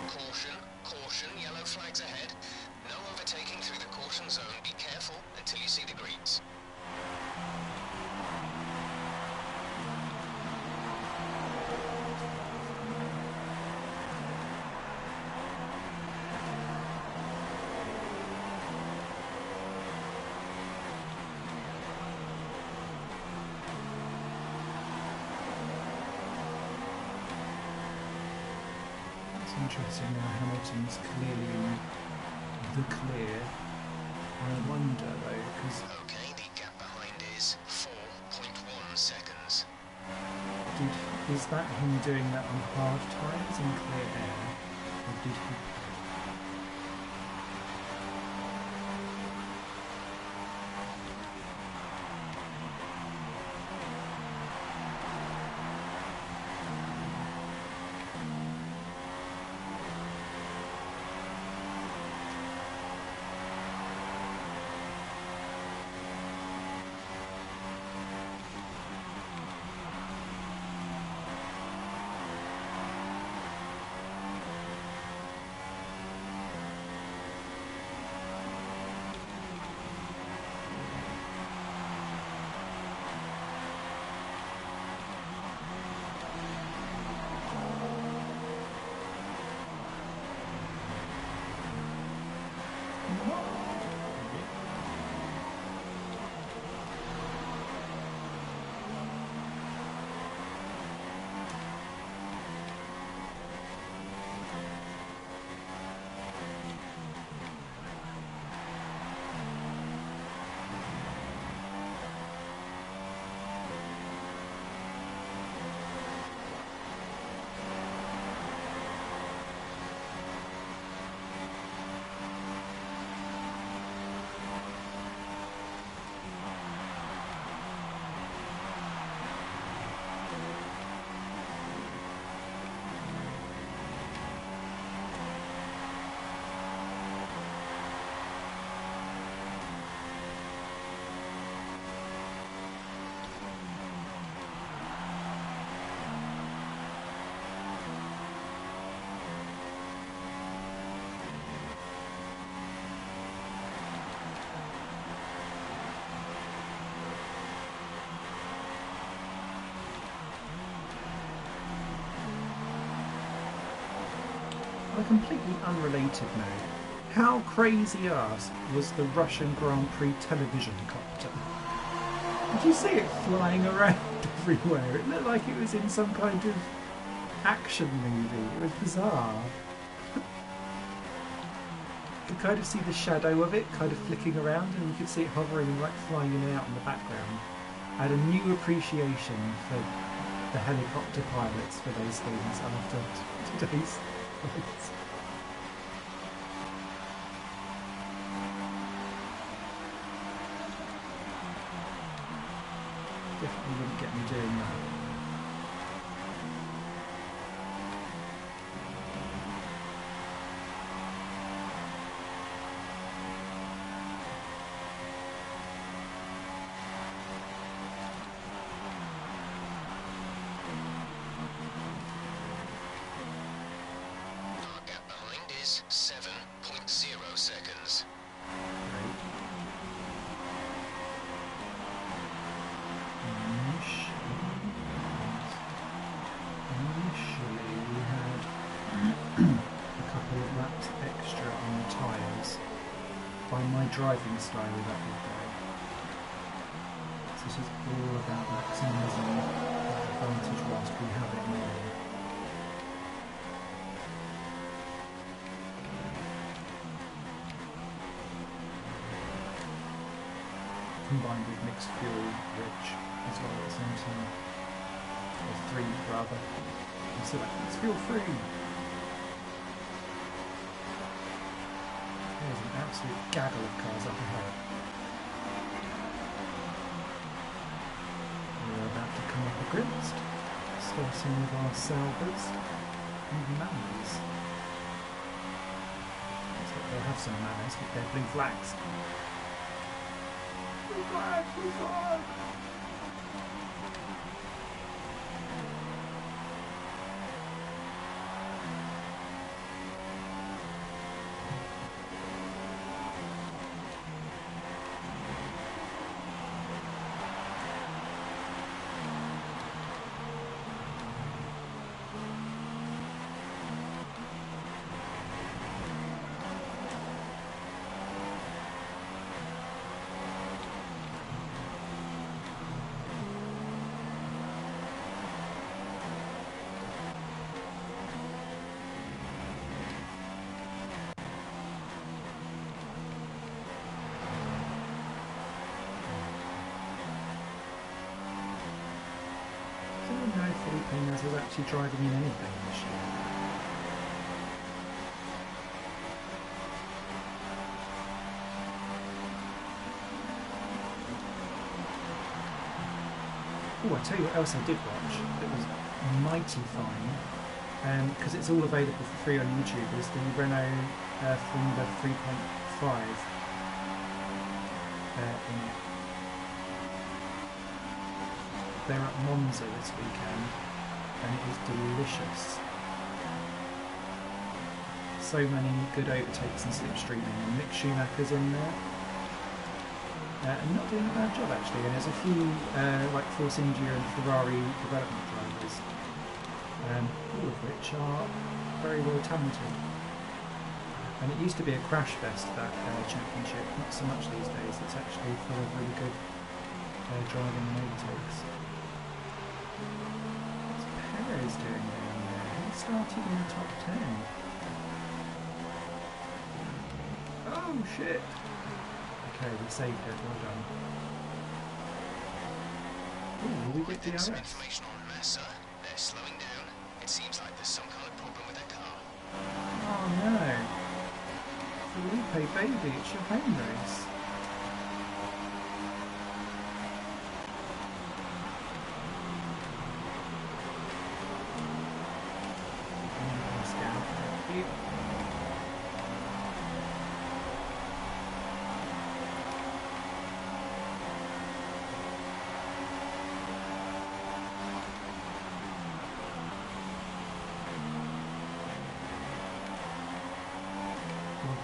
Caution, caution, yellow flags ahead. No overtaking through the caution zone. Be careful until you see the greens. It's interesting now Hamilton's clearly in the clear. I wonder though, because Okay, the gap behind is 4.1 seconds. is that him doing that on hard tyres in clear air? Or did he... On a completely unrelated note, how crazy ass was the Russian Grand Prix television copter? Did you see it flying around everywhere? It looked like it was in some kind of action movie. It was bizarre. You could kind of see the shadow of it kind of flicking around, and you could see it hovering and like flying in and out in the background. I had a new appreciation for the helicopter pilots for those things after today's flights. Definitely wouldn't get me doing that. Our gap behind is 7.0 seconds. Initially we had a couple of laps extra on the tyres. By my driving style that would go. So this is all about maximising that advantage whilst we have it now. Combined with mixed fuel rich as well at the same time. Or three rather. And so that it's fuel free. There's an absolute gaggle of cars up ahead. We're about to come up against, starting with our Salvers and Manners. Looks like they'll have some manners with their blue flags. Blue flag! Blue flag! Filipinos was actually driving in anything this year. Oh, I tell you what else I did watch that was mighty fine, because it's all available for free on YouTube, is the Renault Formula 3.5 in it. They're at Monza this weekend, and it is delicious. So many good overtakes and slipstreaming, and Mick Schumacher's in there, and not doing a bad job actually. And there's a few like Force India and Ferrari development drivers, all of which are very well talented. And it used to be a crash fest, that championship, not so much these days. It's actually full of really good driving and overtakes. What's Perez doing down there? He started in the top 10. Oh shit! Okay, we saved it, well done. Ooh, will we get With some DRS? information on Massa, they're slowing down. It seems like there's some kind of problem with their car. Oh no! Felipe, baby, it's your home race.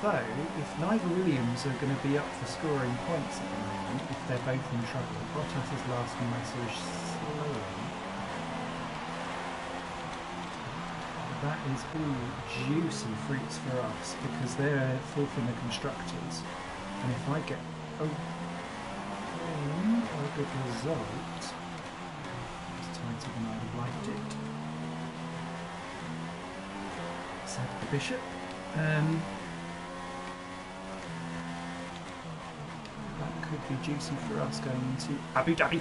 Although, if neither Williams are going to be up for scoring points at the moment, if they're both in trouble, Bottas' last Massa is slowing. that is all juicy fruits for us because they're fourth in the constructors. And if I get a good result, it's tighter than I'd have liked it. Let's have the bishop. That could be juicy for us going into Abu Dhabi.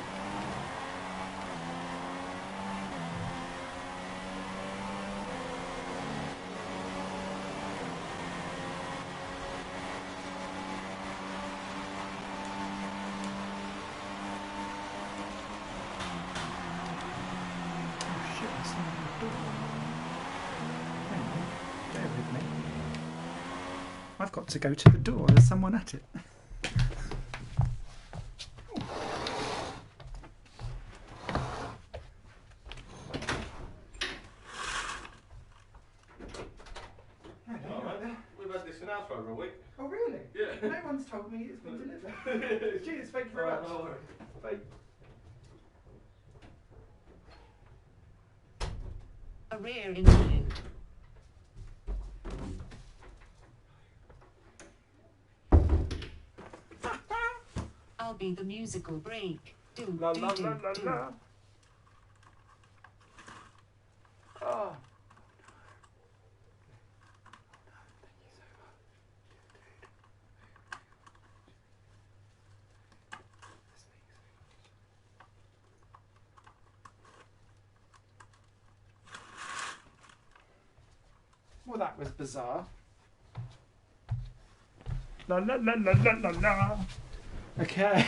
I've got to go to the door, there's someone at it. We've had this in house for over a week. Oh really? Yeah. No one's told me it's been delivered. Cheers, thank you very much. No worries. Bye. A rare interlude. I'll be the musical break. Do, La do, la do, la la do. la. Oh. Well, that was bizarre. La la la la la la la. Okay.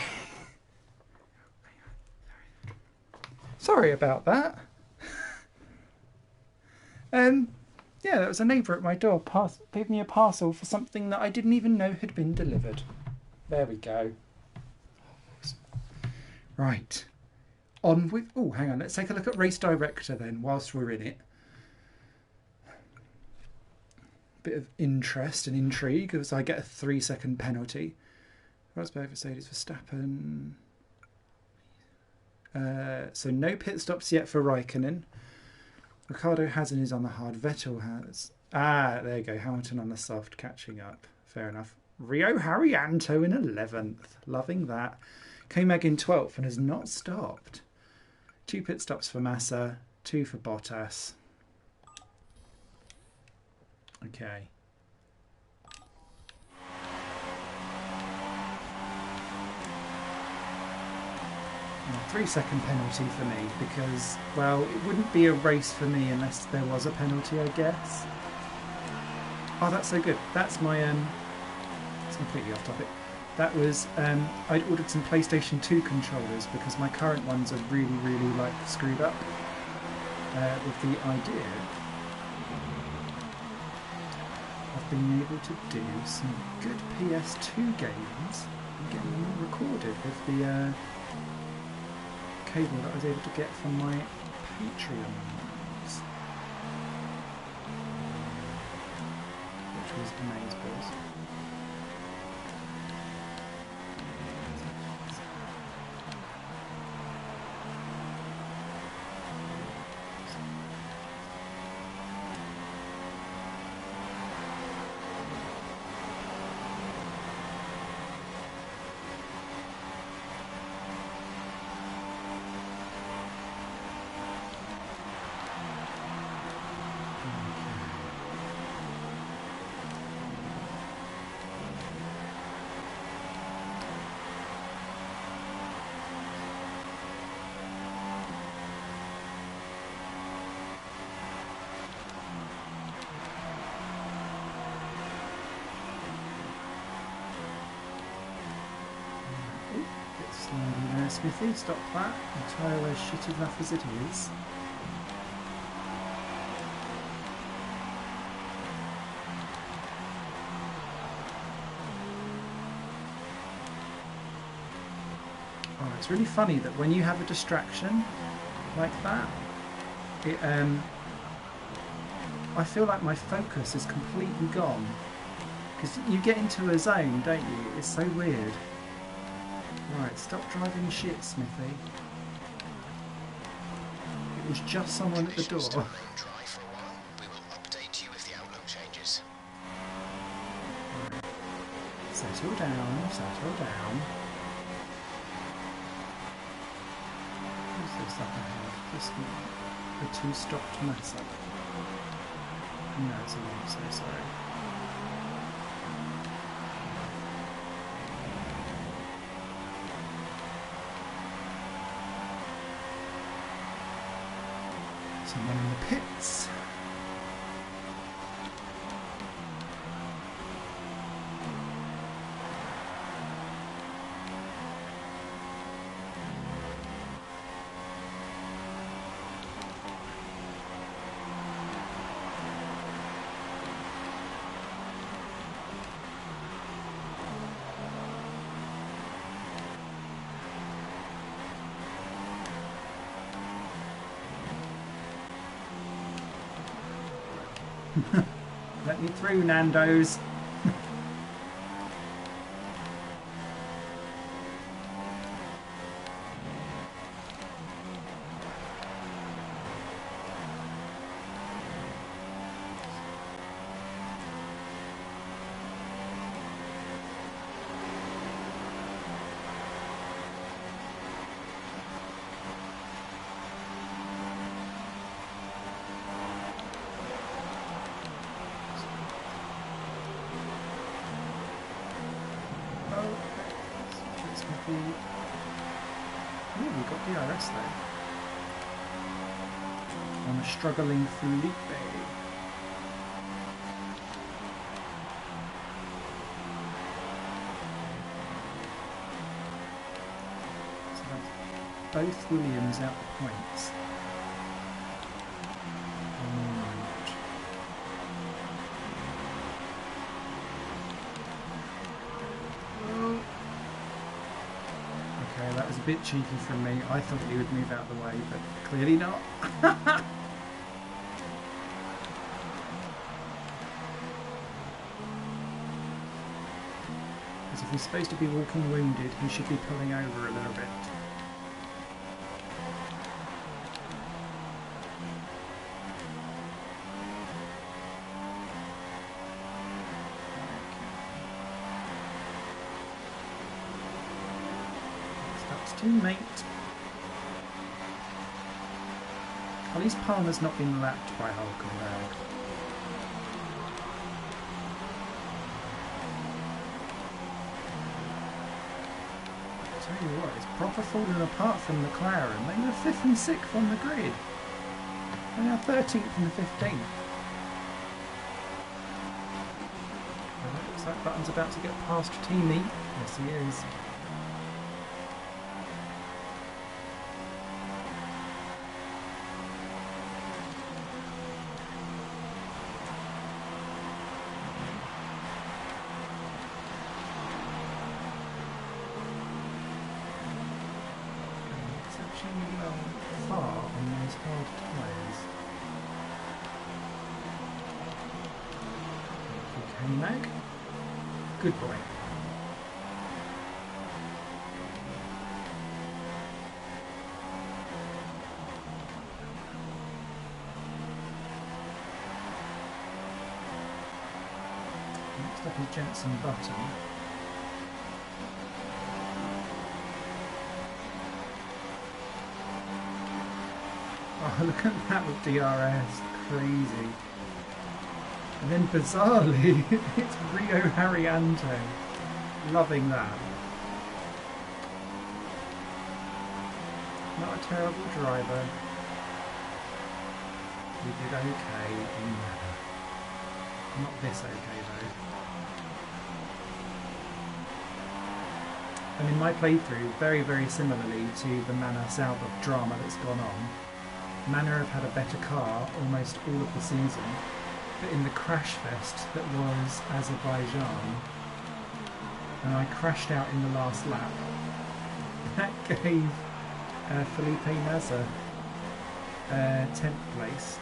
Sorry about that. Yeah, that was a neighbour at my door. Gave me a parcel for something that I didn't even know had been delivered. There we go. Right. On with... Oh, hang on. Let's take a look at Race Director then, whilst we're in it. Bit of interest and intrigue as I get a 3-second penalty. Rosberg, Mercedes, Verstappen. So no pit stops yet for Raikkonen. Ricardo Hazard is on the hard. Vettel has... Ah, there you go. Hamilton on the soft, catching up. Fair enough. Rio Haryanto in 11th. Loving that. K-Mag in 12th and has not stopped. 2 pit stops for Massa. 2 for Bottas. Okay. 3-second penalty for me because, well, it wouldn't be a race for me unless there was a penalty, I guess. Oh, that's so good. That's my, it's completely off topic. That was, I'd ordered some PlayStation 2 controllers because my current ones are really, really, like, screwed up with the idea of being able to do some good PS2 games and getting them all recorded with the, cable that I was able to get from my Patreon, which was amazeballs. Smithy, stop that. The tyre wears shit enough as it is. Oh, it's really funny that when you have a distraction like that, it I feel like my focus is completely gone. Because you get into a zone, don't you? It's so weird. Right, stop driving shit, Smithy. It was just someone at the door. Dry for a while. We will Settle down, settle down. Who's this up ahead? This the two-stopped Massa. No, it's Alonso, sorry. Someone in the pits. Let me through, Nando's. We got DRS though. On a struggling Felipe. So that's both Williams out the points. A bit cheeky from me. I thought he would move out the way, but clearly not. Because if he's supposed to be walking wounded, he should be pulling over a little bit. Teammate. At least Palmer's not been lapped by Hulkenberg. I tell you what, it's proper falling apart from McLaren. They were 5th and 6th on the grid. They're now 13th and 15th. Well, it looks like Button's about to get past teammate. Yes, he is. Far on those hard tyres. Okay, Mag. Good boy. Next up is Jenson Button. Oh, look at that with DRS, crazy. And then bizarrely, it's Rio Haryanto. Loving that. Not a terrible driver. We did okay in Manor. Not this okay though. And in my playthrough, very, very similarly to the Manor Sauber drama that's gone on, Manor have had a better car almost all of the season, but in the crash fest that was Azerbaijan, and I crashed out in the last lap, that gave Felipe Nasser 10th place.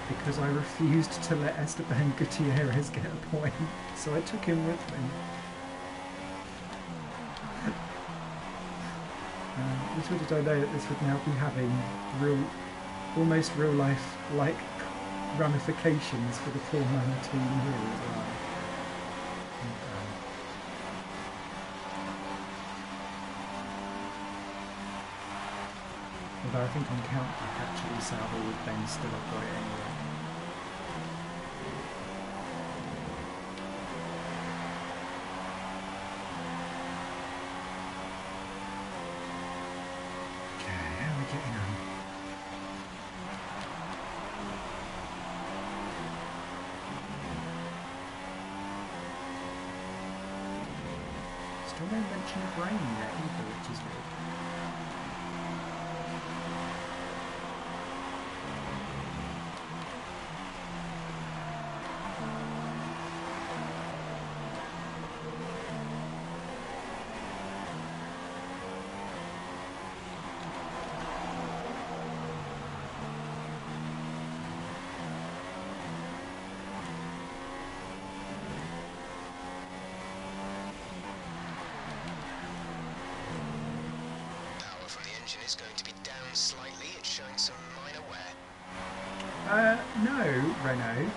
Because I refused to let Esteban Gutierrez get a point, so I took him with me. Little did I know that this would now be having almost real life like ramifications for the 4-man team here as well. Okay. Although I think on countback actually Sauber would then still have got it anyway. Okay, how are we getting on? Still no mention of rain yet either, which is weird. Is going to be down slightly. It's showing some minor wear. No, Renault.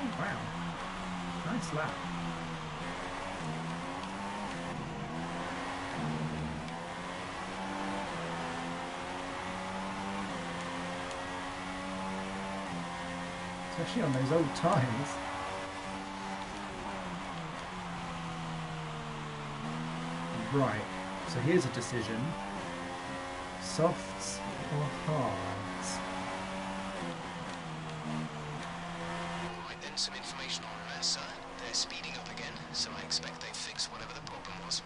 Oh, wow. Nice lap. Especially on those old tyres. Right, so here's a decision. Softs or hards? Right then, some information on Massa. They're speeding up again, so I expect they've fixed whatever the problem was.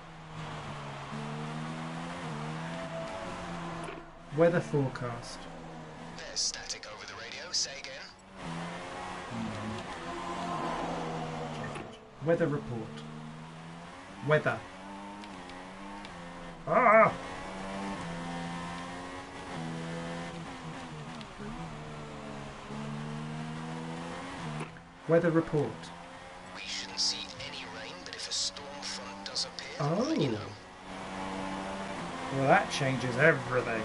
Weather forecast. There's static over the radio. Say again. Weather report. Weather. Ah! Weather report. We shouldn't see any rain, but if a storm front does appear, Oh. I'll let you know. Well, that changes everything.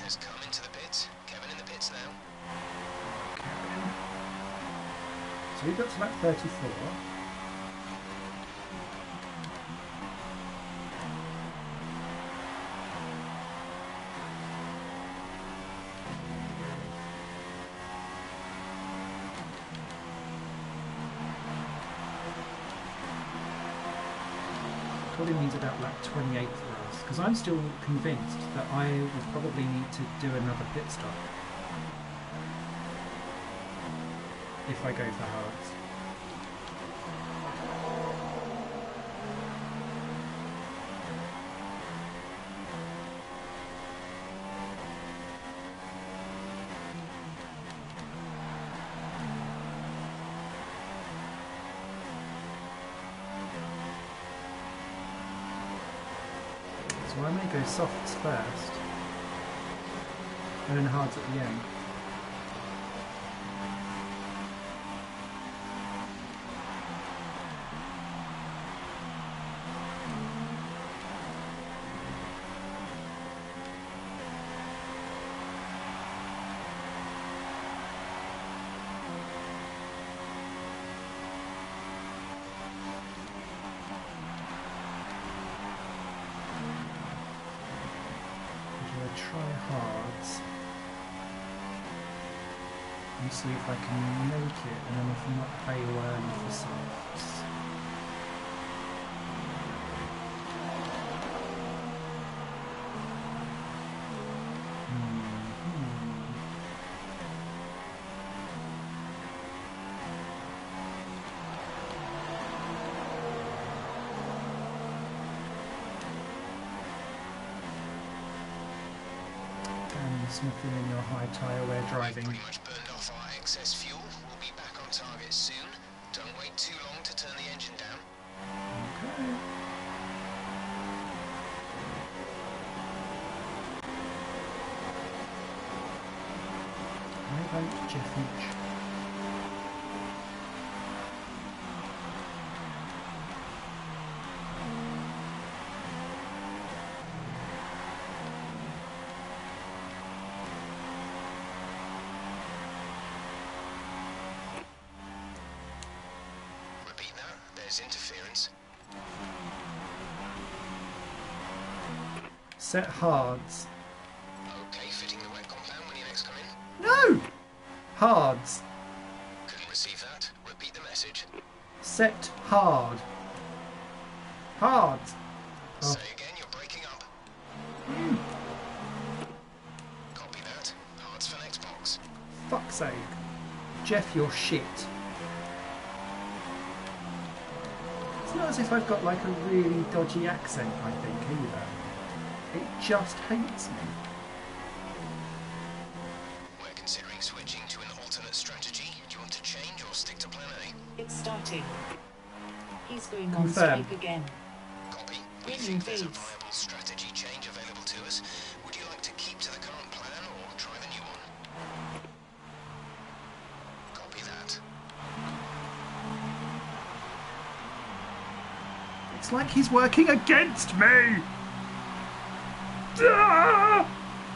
Has come into the pits. Kevin in the pits now. So we've got to lap 34. Probably means about lap 28 for us, because I'm still convinced that I will probably need to do another pit stop if I go for hards. So I may go softs first, and then hards at the end. Try hards and see if I can make it, and then if not, bail early for softs. There's nothing in your high tyre wear driving. We've pretty much burned off our excess fuel. We'll be back on target soon. Don't wait too long to turn the engine down. Okay. Vote Jeffage. Repeat that. There's interference. Set hards. Okay, fitting the wet compound when you next come in. No! Hards. Couldn't receive that. Repeat the message. Set hard. Hards. Oh. Say again, you're breaking up. Copy that. Hards for next box. Fuck's sake. Jeff, you're shit. It's not as if I've got like a really dodgy accent, I think, either. It just hates me. We're considering switching to an alternate strategy. Do you want to change or stick to plan A? It's starting. He's going on Confirm. strike again. Copy. We Winning think there's a bids. viable strategy change available to us. Would you like to keep to the current plan or try the new one? Copy that. It's like he's working against me! Ah!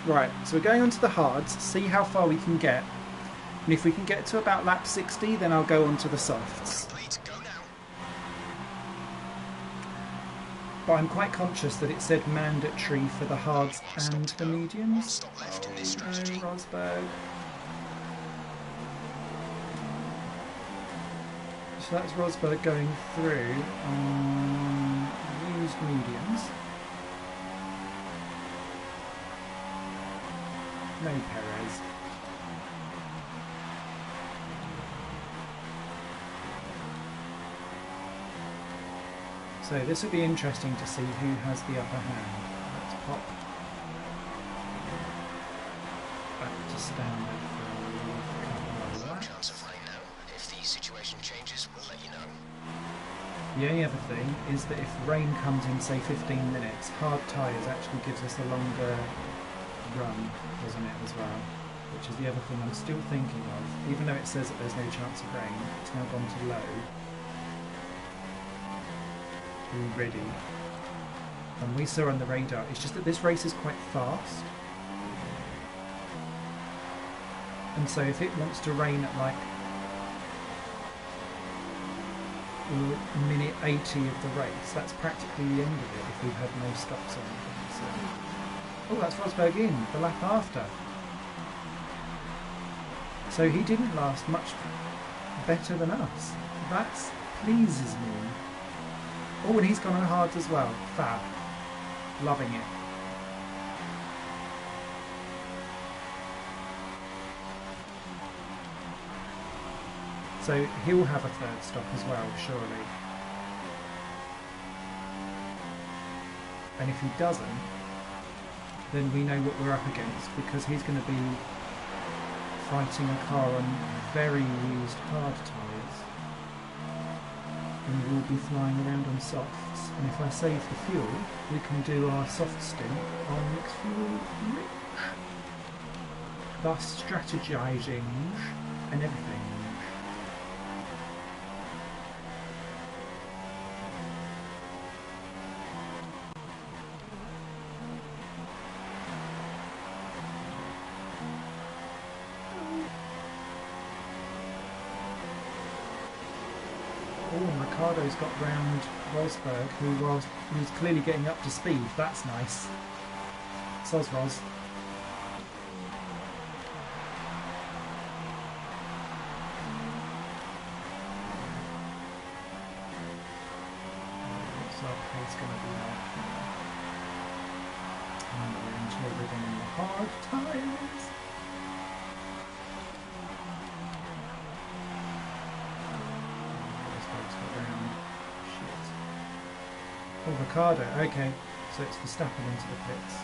Right, so we're going on to the hards, see how far we can get. And if we can get to about lap 60, then I'll go on to the softs. Complete. Go now. But I'm quite conscious that it said mandatory for the hards and the One mediums. stop left in this No, strategy. Rosberg. So that's Rosberg going through on used mediums. No Perez. So this will be interesting to see who has the upper hand. Let's pop back to standard for a couple of No laps. chance of rain now. If the situation changes, we'll let you know. The only other thing is that if rain comes in, say, 15 minutes, hard tyres actually gives us a longer run, doesn't it, as well? Which is the other thing I'm still thinking of. Even though it says that there's no chance of rain, it's now gone to low already. And we saw on the radar, it's just that this race is quite fast. And so if it wants to rain at like minute 80 of the race, that's practically the end of it if we've had no stops or anything. So. Oh, that's Rosberg in, the lap after. So he didn't last much better than us. That pleases me. Oh, and he's gone on hard as well. Fab. Loving it. So he'll have a third stop as well, surely. And if he doesn't, then we know what we're up against, because he's going to be fighting a car on very used hard tyres. And we'll be flying around on softs. And if I save the fuel, we can do our soft stint on mixed fuel rich. Thus strategizing and everything. Ricardo's got round Rosberg, who was clearly getting up to speed. That's nice. Soz Ros. Looks like he's going to be out. And we're into a rhythm in the hard tyres. Oh, Ricardo, okay, so it's Verstappen into the pits.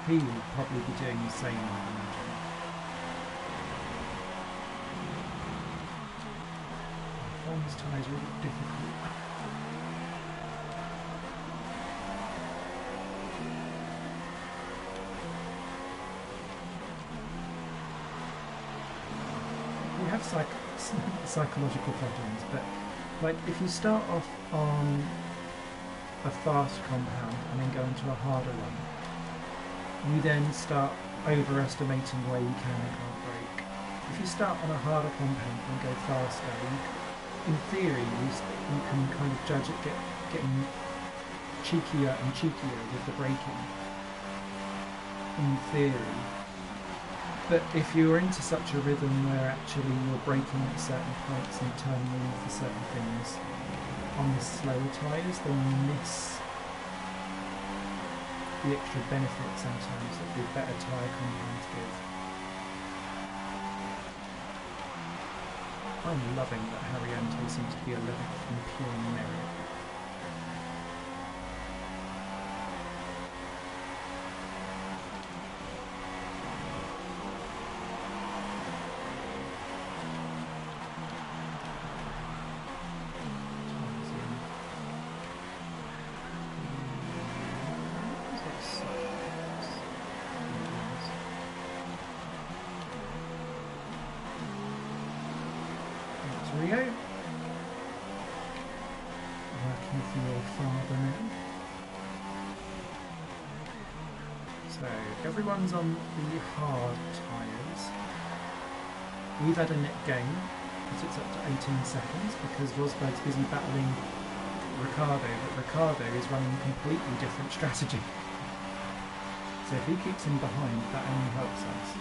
He will probably be doing the same, I imagine. Performance tyres are a bit difficult. you have psychological problems, but like if you start off on a fast compound and then go into a harder one, you then start overestimating where you can and can't brake. If you start on a harder compound and go faster, in theory you can kind of judge it getting cheekier and cheekier with the braking. In theory. But if you're into such a rhythm where actually you're braking at certain points and turning in for certain things on the slower tyres, then you miss the extra benefit sometimes that the better tyre compounds give. I'm loving that Harriento seems to be 11th from pure merit. Rio, working for your father now. So everyone's on the hard tyres. We've had a net gain, because it's up to 18 seconds, because Rosberg's busy battling Ricciardo, but Ricciardo is running a completely different strategy. So if he keeps him behind, that only helps us.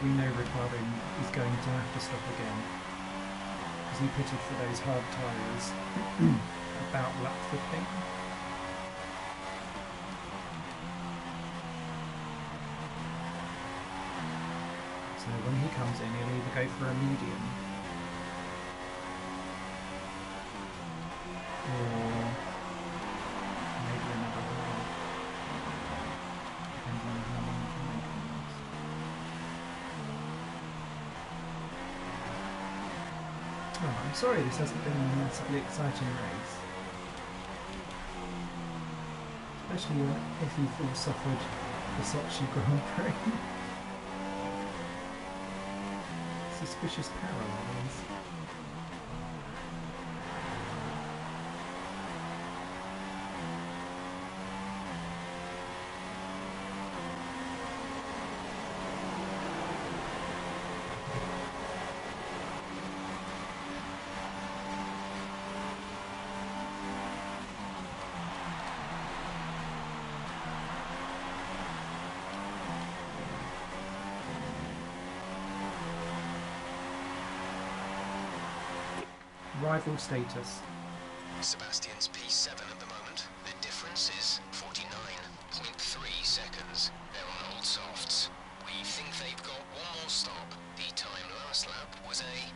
We know Ricciardo is going to have to stop again because he pitted for those hard tyres about lap 15. So when he comes in, he'll either go for a medium or maybe another hard, depending on how long he can make it. Oh, I'm sorry this hasn't been a massively exciting race. Especially if you've all suffered the Sochi Grand Prix. Suspicious parallels. Rival status. Sebastian's P7 at the moment. The difference is 49.3 seconds. They're on old softs. We think they've got one more stop. The time last lap was a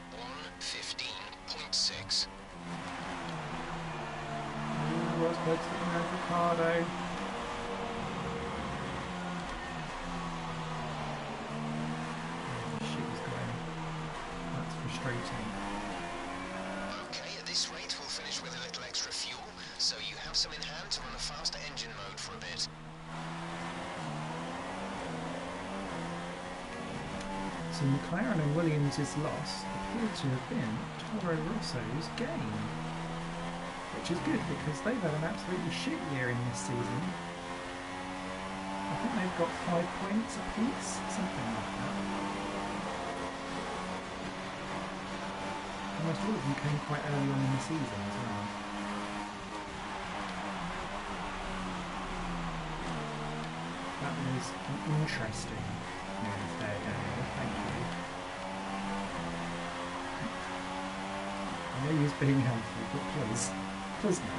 1:15.6. Rosberg's getting out of Ricciardo. She's going. That's frustrating. This rate will finish with a little extra fuel, so you have some in hand to run a faster engine mode for a bit. So McLaren and Williams' loss appeared to have been Toro Rosso's gain, which is good because they've had an absolutely shit year in this season. I think they've got 5 points apiece, something like that. Almost all of them came quite early on in the season as well. That was an interesting move there, Daniel. Thank you. I know he was being helpful, but please no.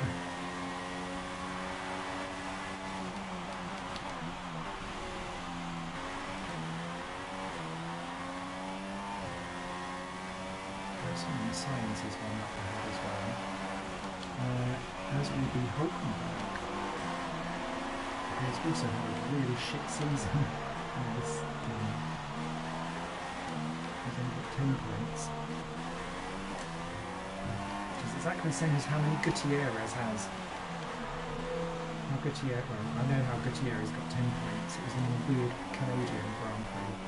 Science is one up ahead as well. As will be Hulkenberg, who's also had a really shit season in this game. He's only got 10 points. Which is exactly the same as how many Gutierrez has. Gutierrez, well, I know how Gutierrez got 10 points. It was in a weird Canadian Grand Prix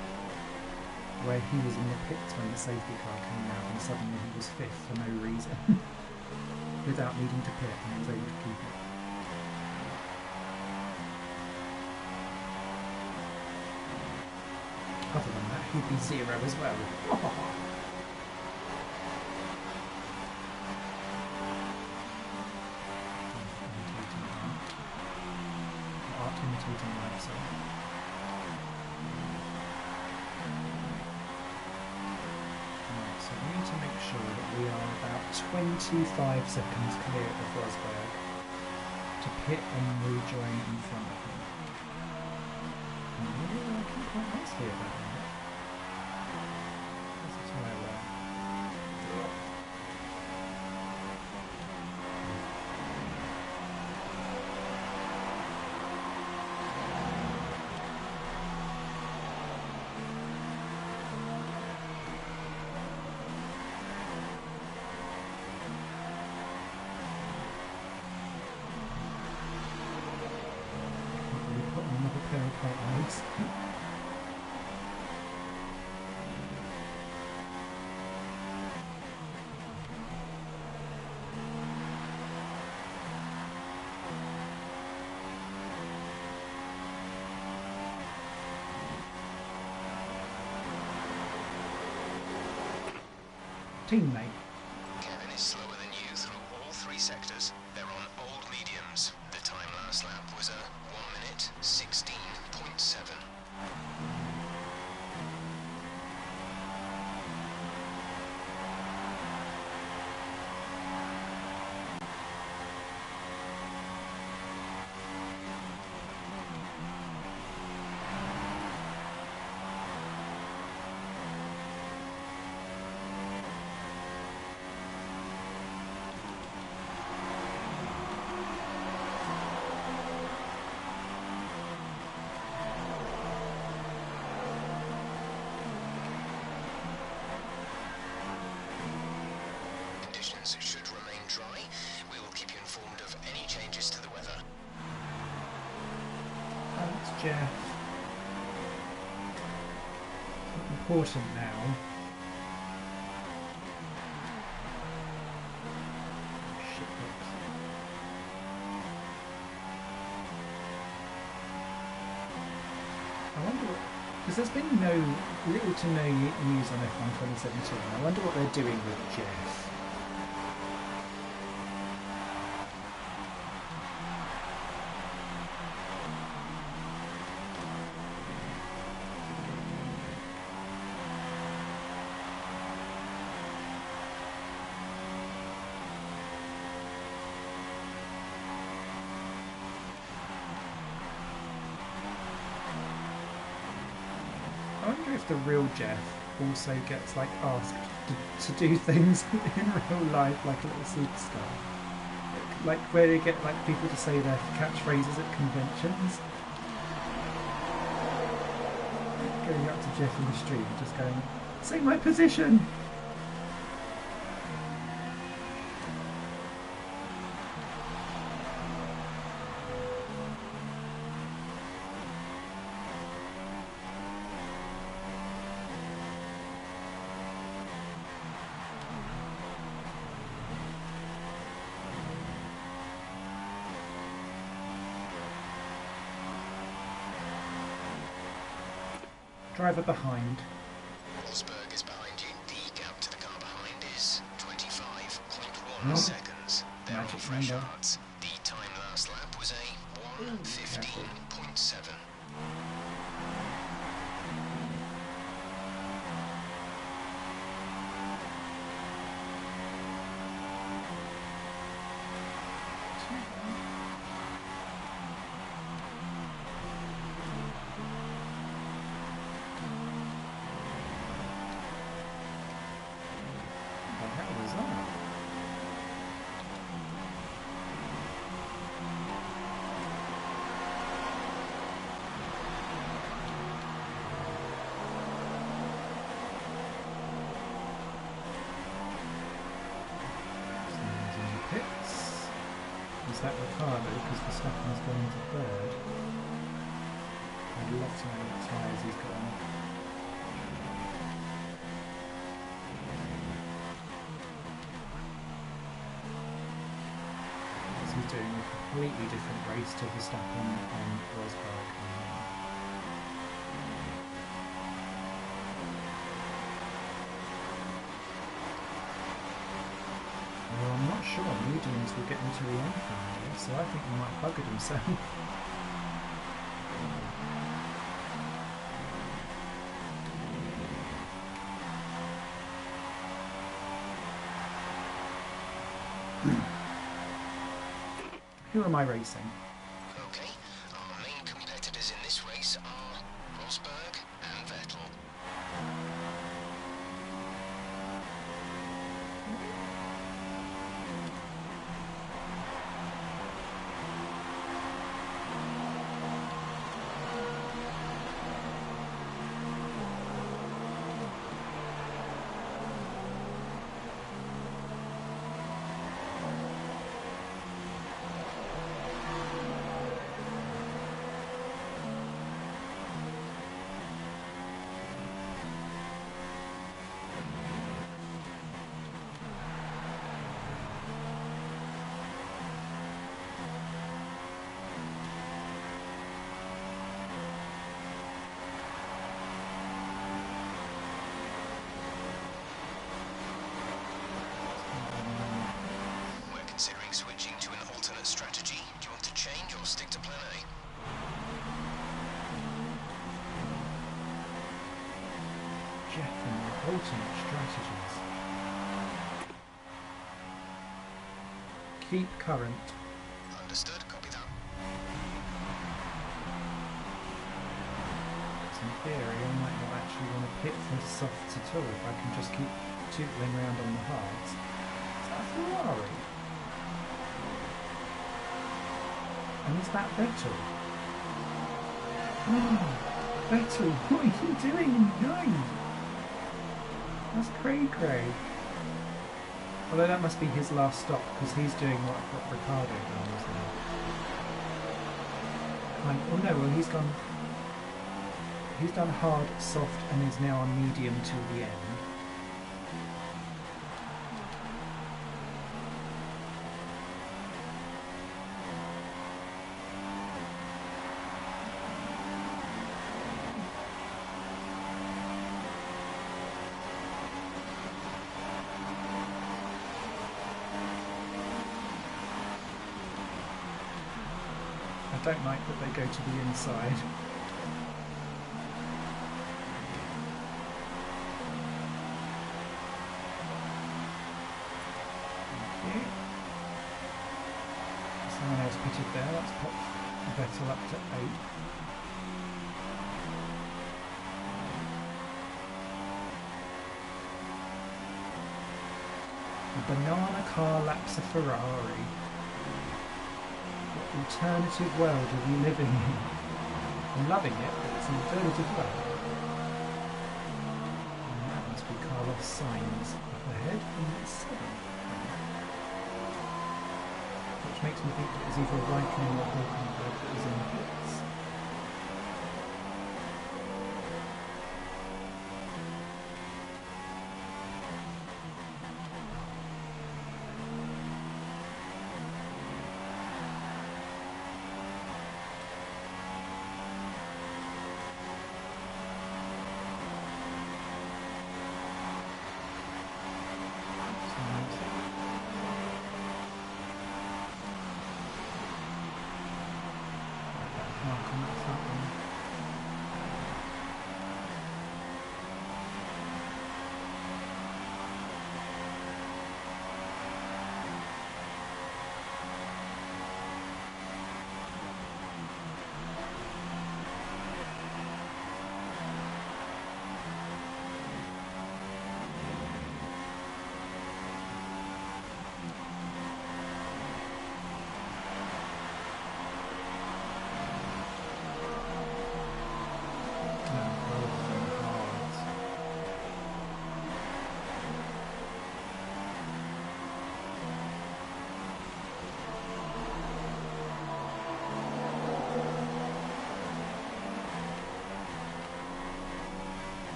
where he was in the pits when the safety car came out and suddenly he was 5th for no reason without needing to pit, and he was able to keep it. Other than that, he'd be 0 as well. Imitating that, so. Right, so we need to make sure that we are about 25 seconds clear of Rosberg to pit and rejoin in front of him. And we're working quite nicely about that. That's a tyre there. Nice. Teammate. Kevin is slower than you through all 3 sectors. They're on old mediums. The time last lap was a 1 minute 16.7. Should remain dry. We will keep you informed of any changes to the weather. Thanks, Jeff. Important now. Shitbox. I wonder what, because there's been little to no news on F1 2017. I wonder what they're doing with Jeff. I wonder if the real Jeff also gets like asked to do things in real life like a little superstar. Like where they get like people to say their catchphrases at conventions. Going up to Jeff in the street and just going, "Say my position!" Driver behind. Rosberg is behind you. The gap to the car behind is 25.1 seconds. They're on fresh hards. The time last lap was a 1:15.7. that Ricardo because Verstappen's going to third. I'd love to know what tyres he's got on. So he's doing a completely different race to Verstappen and Rosberg. Well, I'm not sure mediums will get into the end finally, so I think he might bugger himself. Who am I racing? Okay, our main competitors in this race are Rosberg and Vettel. Considering switching to an alternate strategy, do you want to change or stick to plan A? Jeff and the alternate strategies. Keep current. Understood, copy that. So in theory, I might not actually want to pit for softs at all if I can just keep tootling around on the hards. Is that a Ferrari? And is that Vettel? Oh, Vettel, what are you doing in nine? That's cray-cray. Although that must be his last stop, because he's doing what Ricardo does now. Oh no, well he's done hard, soft, and is now on medium till the end. I don't like that they go to the inside. Thank you. Someone else pitted there, that's popped Vettel up to 8. A banana car laps a Ferrari. What alternative world are we living in? I'm loving it, but it's an alternative world. And that must be Carlos Sainz up ahead in 7th. Which makes me think it was either Raikkonen or Hulkenberg that was in the pits.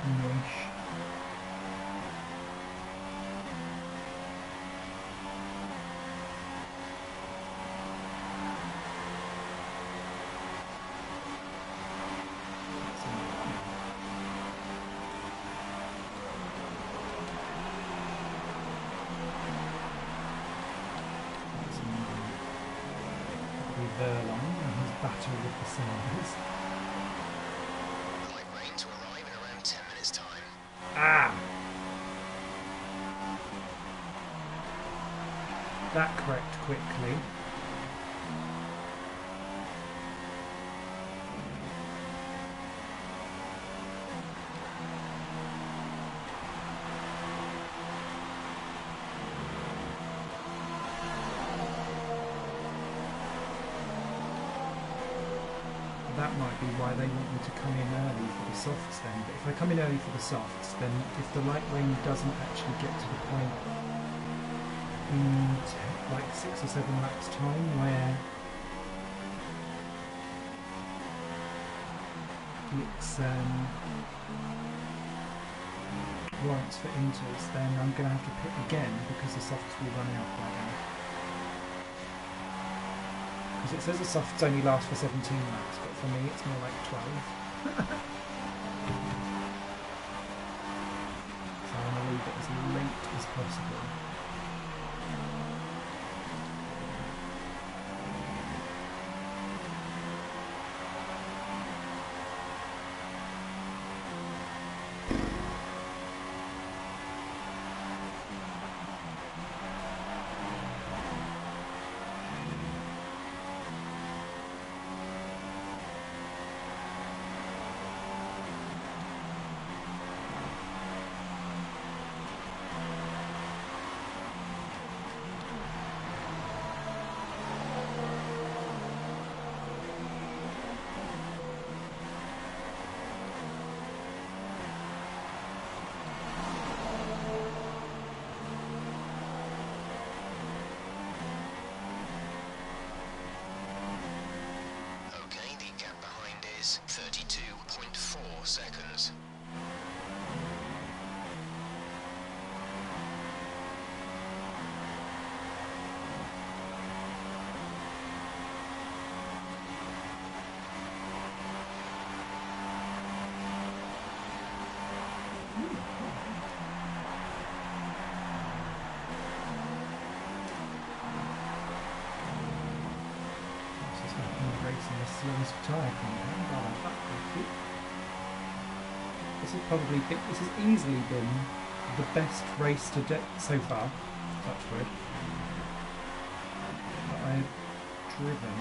Niche. Verlon and his battle with the sailors. Light rain to arrive in around 10 minutes' time. Ah! That correct quickly. That might be why they want me to come in early for the softs then. But if I come in early for the softs, then if the light rain doesn't actually get to the point in like 6 or 7 laps time where it's warrants for inters, then I'm going to have to pit again because the softs will run out by then. Because it says the softs only last for 17 laps, but for me it's more like 12. So I'm going to leave it as late as possible. Okay, the gap behind is 32.4 seconds. This is making the racing the slowest tyre compound. I like that, thank you. This has easily been the best race to so far, touch wood, that I've driven.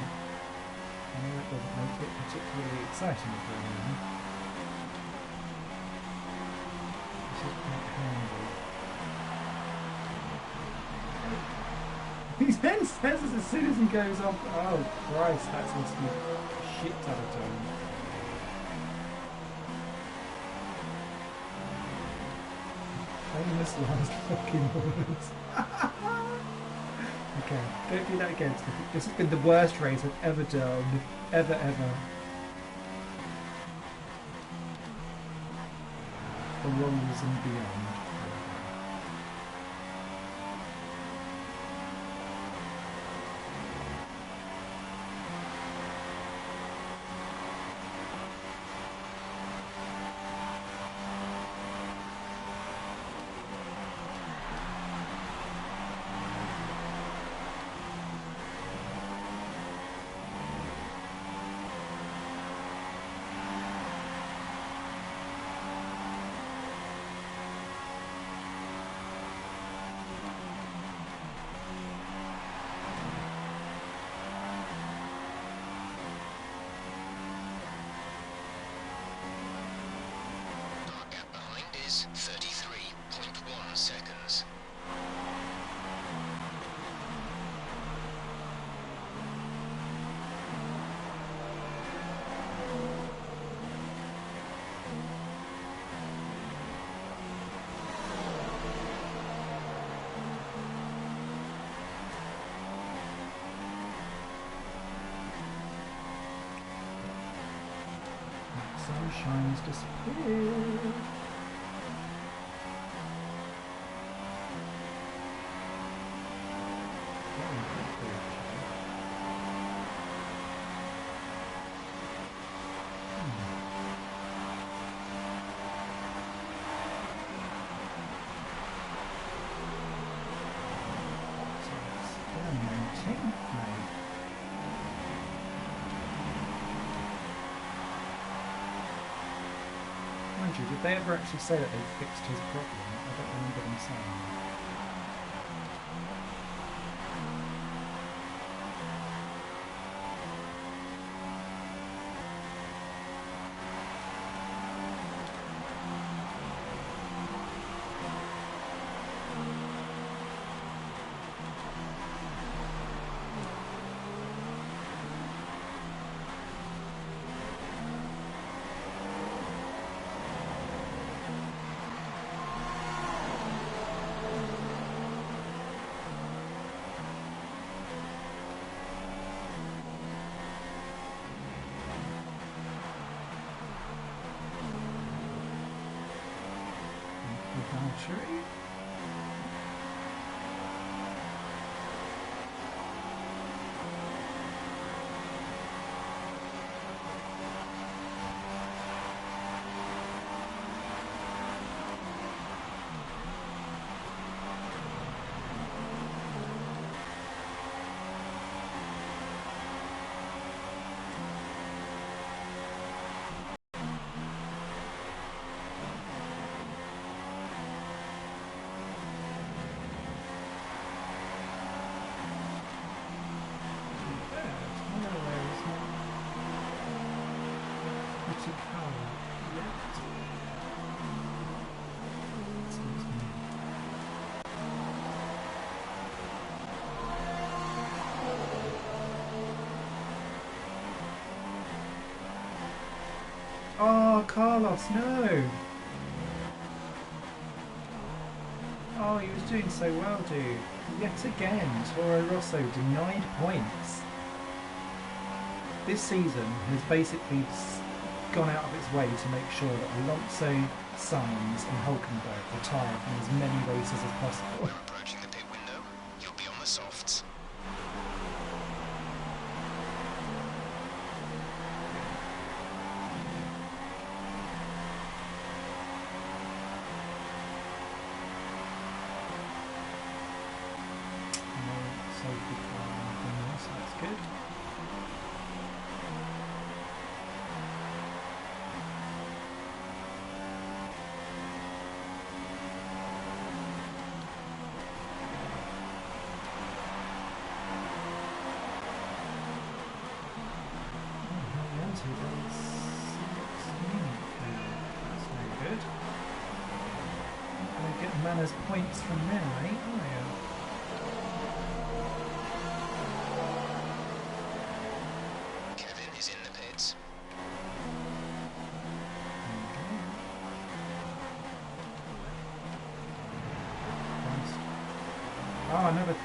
I know that doesn't make it particularly exciting for anyone. This is quite handy. He then says as soon as he goes off, oh Christ, that's must be a shit ton of time. Famous last fucking words. Okay, don't do that again. This has been the worst race I've ever done. Ever. The rolls and beyond. Our gap behind is 33.1 seconds. Sunshine's disappeared. remind you, did they ever actually say that they fixed his problem? I don't remember them saying that. Valtteri? Oh, Carlos, no! Oh, he was doing so well, dude. Yet again, Toro Rosso denied points. This season has basically gone out of its way to make sure that Alonso, Sainz and Hulkenberg retire from as many races as possible. We're approaching the pit window. You'll be on the softs. Safety car and so that's good. That's very good. Not going to get Manners points from there, mate, are you? Kevin is in the pits. Oh, another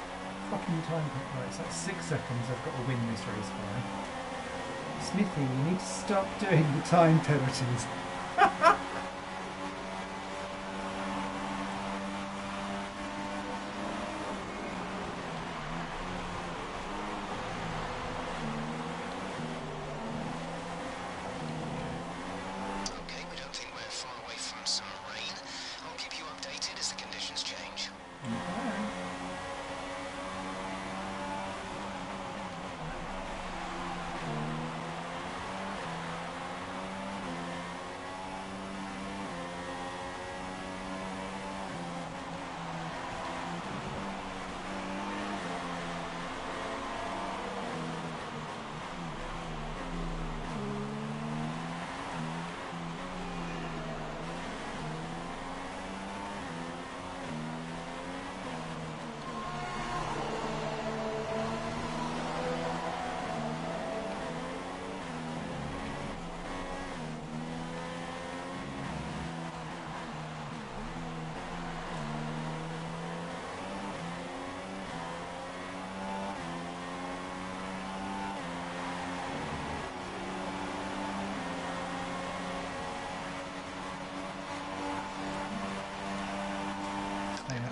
fucking time. Right, it's like 6 seconds I've got to win this race by. Smithy, you need to stop doing the time penalties. Okay, we don't think we're far away from some rain. I'll keep you updated as the conditions change.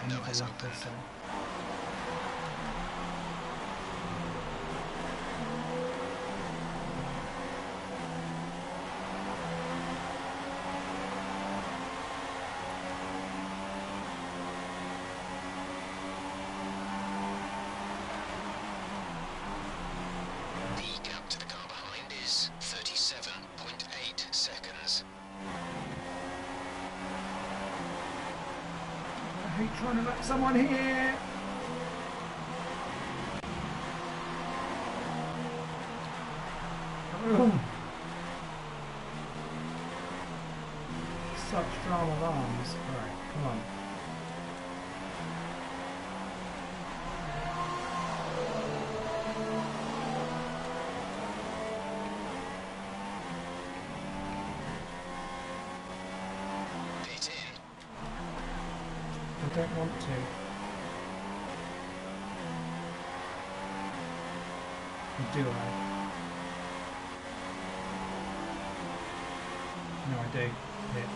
Window has opened. The gap to the car behind is 37.8 seconds. hate trying to let someone here. Oh. Such drama of arms. Alright, come on. Pit in. I don't want to. Or do I? No, I do. Hit.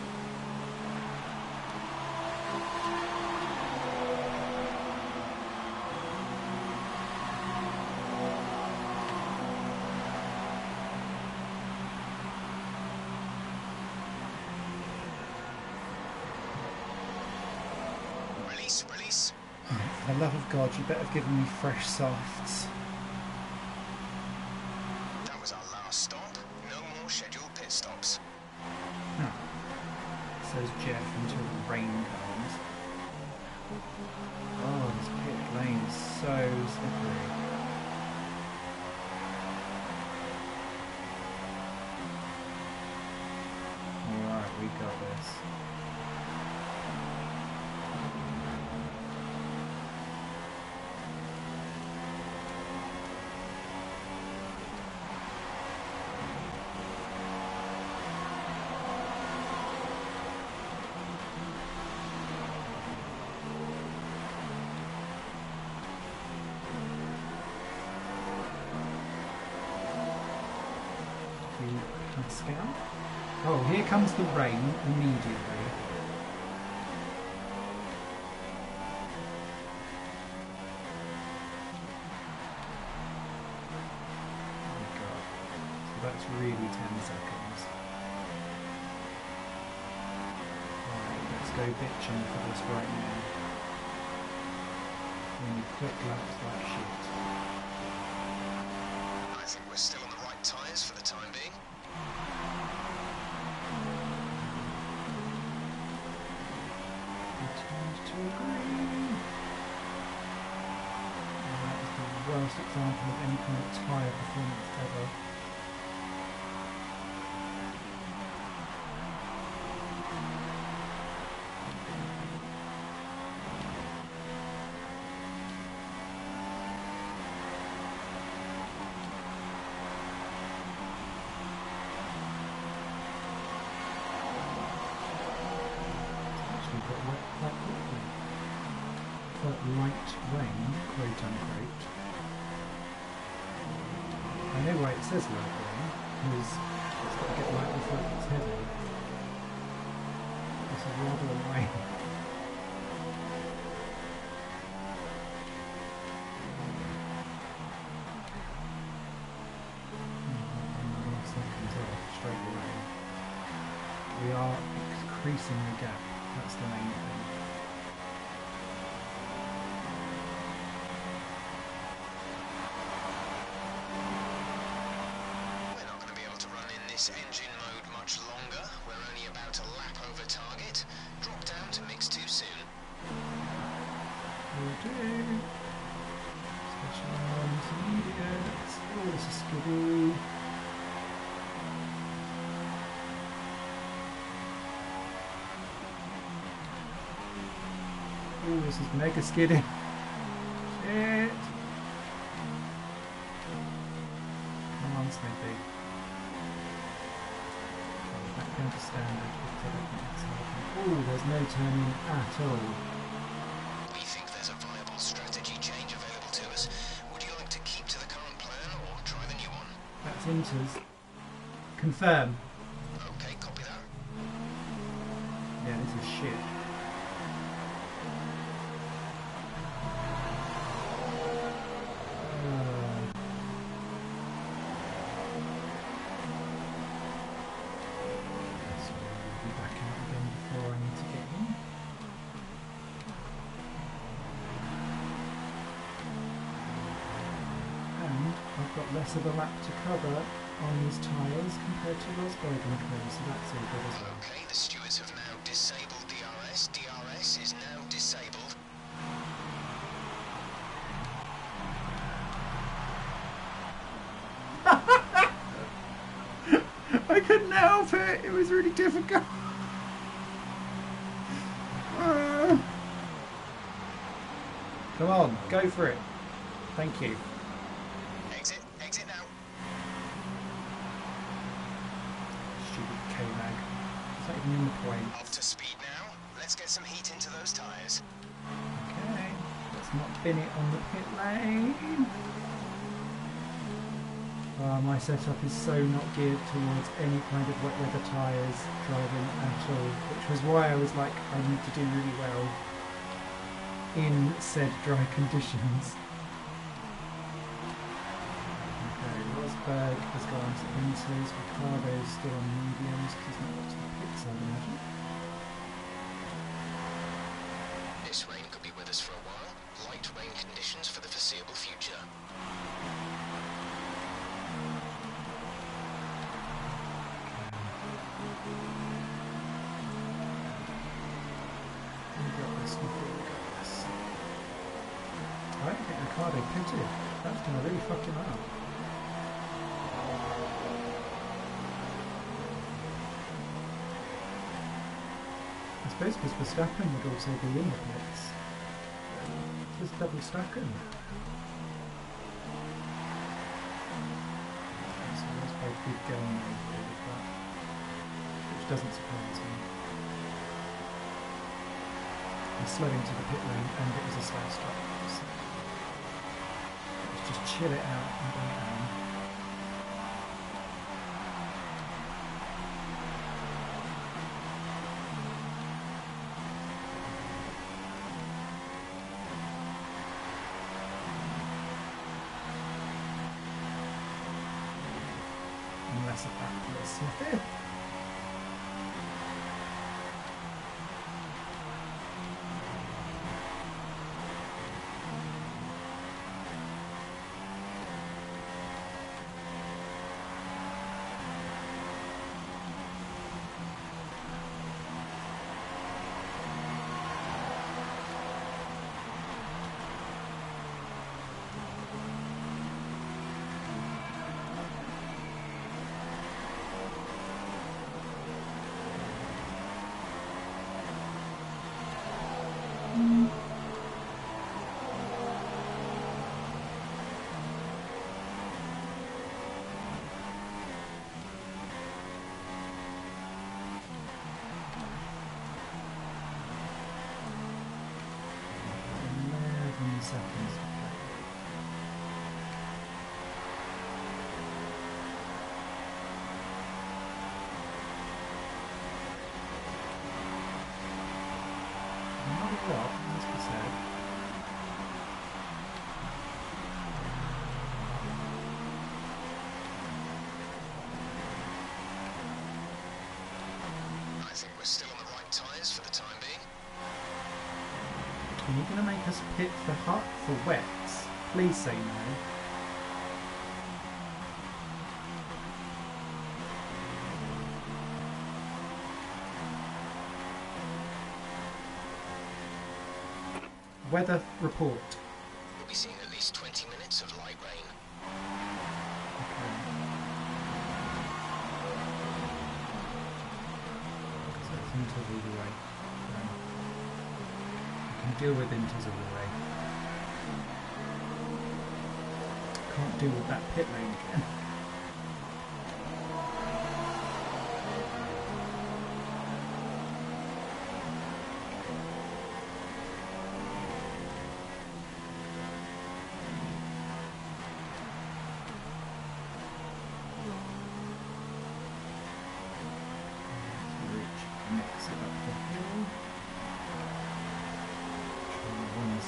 Release, release. For the love of God, you better have given me fresh softs. That was our last stop. No more scheduled pit stops. No. Says Jeff until the rain comes. Oh, this pit lane is so slippery. Alright, we got this. Scout. Oh, here comes the rain immediately. Oh my god. So that's really 10 seconds. Alright, let's go bitching for this right now. And quick laps that shit. I think we're still on the right tyres for the time being. Returned to green. And that is the worst example of any kind of tyre performance ever. Light rain, quote unquote. I know why it says light rain, because it's got to get light before it gets heavy. This is rather annoying. Seconds off straight away. We are increasing the gap, that's the main thing. This engine mode much longer. We're only about a lap over target. Drop down to mix too soon. Will do. Special arms immediate. Oh, this is skiddy. Oh, this is mega skiddy. Shit. Come on, Snippy. Down to standard. Oh, there's no turning at all. We think there's a viable strategy change available to us. Would you like to keep to the current plan or try the new one? That's Inters. Confirm. Okay, copy that. Yeah, this is shit. Less of a lap to cover on these tyres compared to Rosberg and Co, so that's all good as well. Okay, the stewards have now disabled DRS. DRS is now disabled. I couldn't help it. It was really difficult. Come on, go for it. Thank you. Exit now. Stupid K-Mag. It's not even in the point. Up to speed now. Let's get some heat into those tyres. Okay, let's not bin it on the pit lane. My setup is so not geared towards any kind of wet weather tyres driving at all, which was why I was like, I need to do really well in said dry conditions. Okay, Rosberg has gone to inters, Ricardo's still on mediums because he's not got to the pits, I'd imagine. This rain could be with us for a while. Light rain conditions for the foreseeable future. I don't think Ricardo pitted. That's going to really fuck him up. I suppose because Verstappen would also be in the pits. Just double stacking. So that's both good going over with that, which doesn't surprise me. I slid into the pit lane and it was a slow stop. So let's just chill it out and bring it home. Unless a back to Smith. What? Must be said. I think we're still on the right tyres for the time being. Are you going to make us pit for hot for wets? Please say no. Weather report. We'll be seeing at least 20 minutes of light rain. Okay. So it's inters all the way. I can deal with inters all the way. Can't deal with that pit lane again.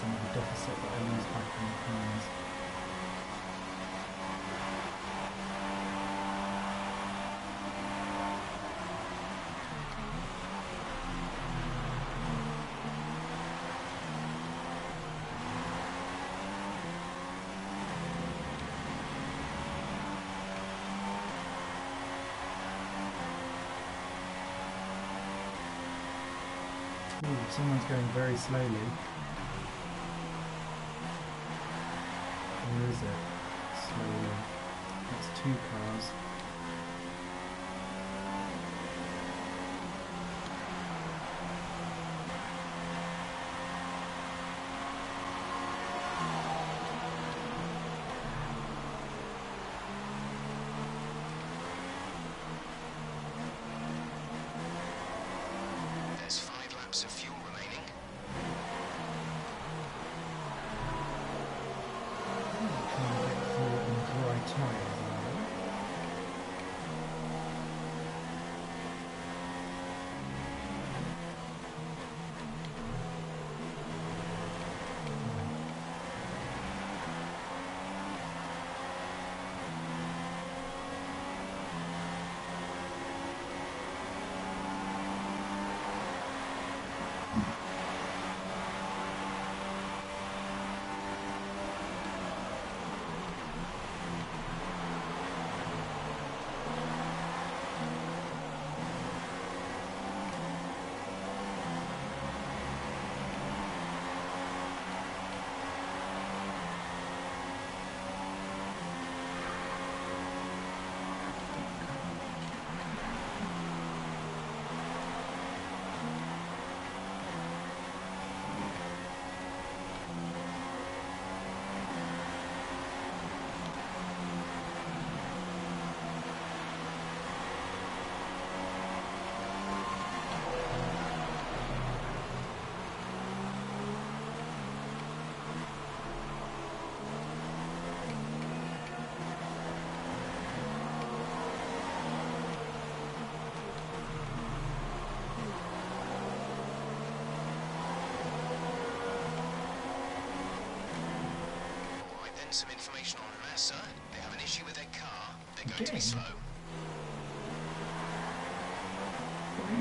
Some of the deficit that I lose back in the corners. Ooh, someone's going very slowly. Where is it? Slowly. That's two cars. Right then, some information on Massa. They have an issue with their car. They're going to be slow.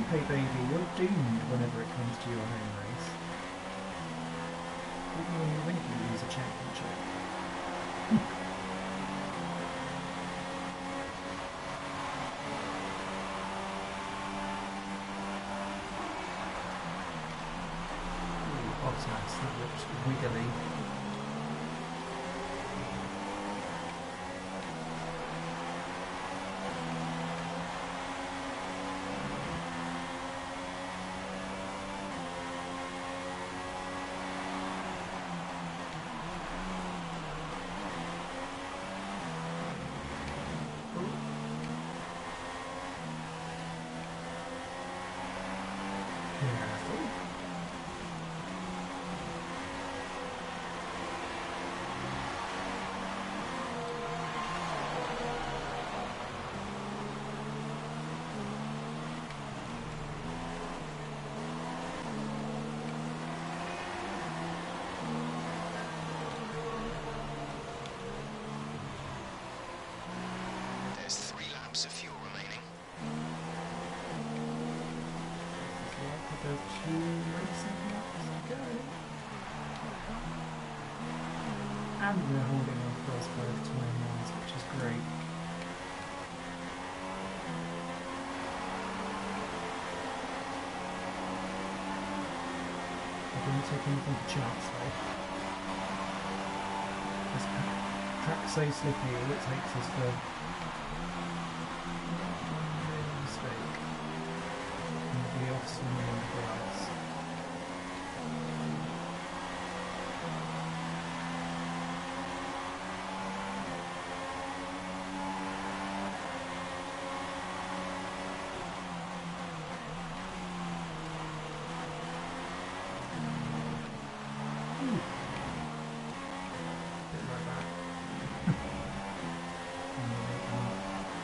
Hey baby, you're doomed whenever it comes to your home race. Even when you win, you lose a championship. Ooh, Bottas, that looks wiggly. There's 3 laps of fuel remaining. About 2 racing laps to go. And we're holding our first 5 time ones, which is great. I didn't take anything for chance though. This track's so slippy, all it takes is for a mistake. And we'll be off swimming in the grass.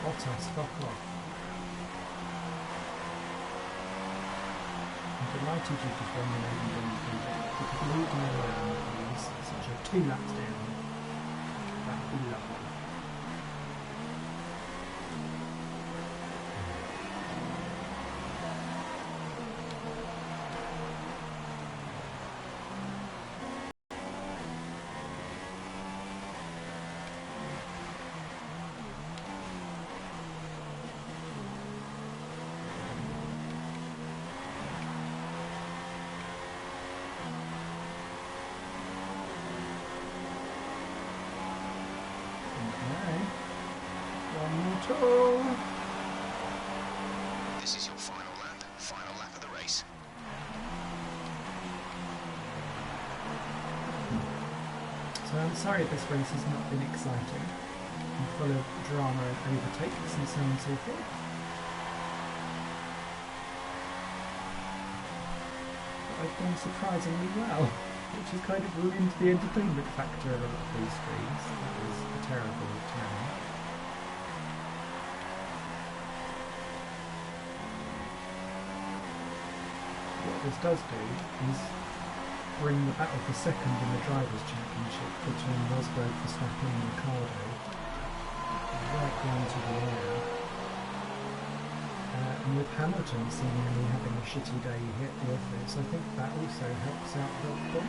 Bottas, fuck off. I'm delighted you just won the maiden WPD. If you could leave me alone, please, since you're 2 laps down. That would be lovely. This is your final lap of the race. So I'm sorry this race has not been exciting and full of drama and overtakes and so on and so forth. But I've done surprisingly well, which has kind of ruined the entertainment factor of a lot of these streams. That was a terrible turn. What this does do is bring the battle for second in the Drivers' Championship between Rosberg, Verstappen and Ricciardo right down to the wire. And with Hamilton seemingly having a shitty day here at the office, I think that also helps out Red Bull.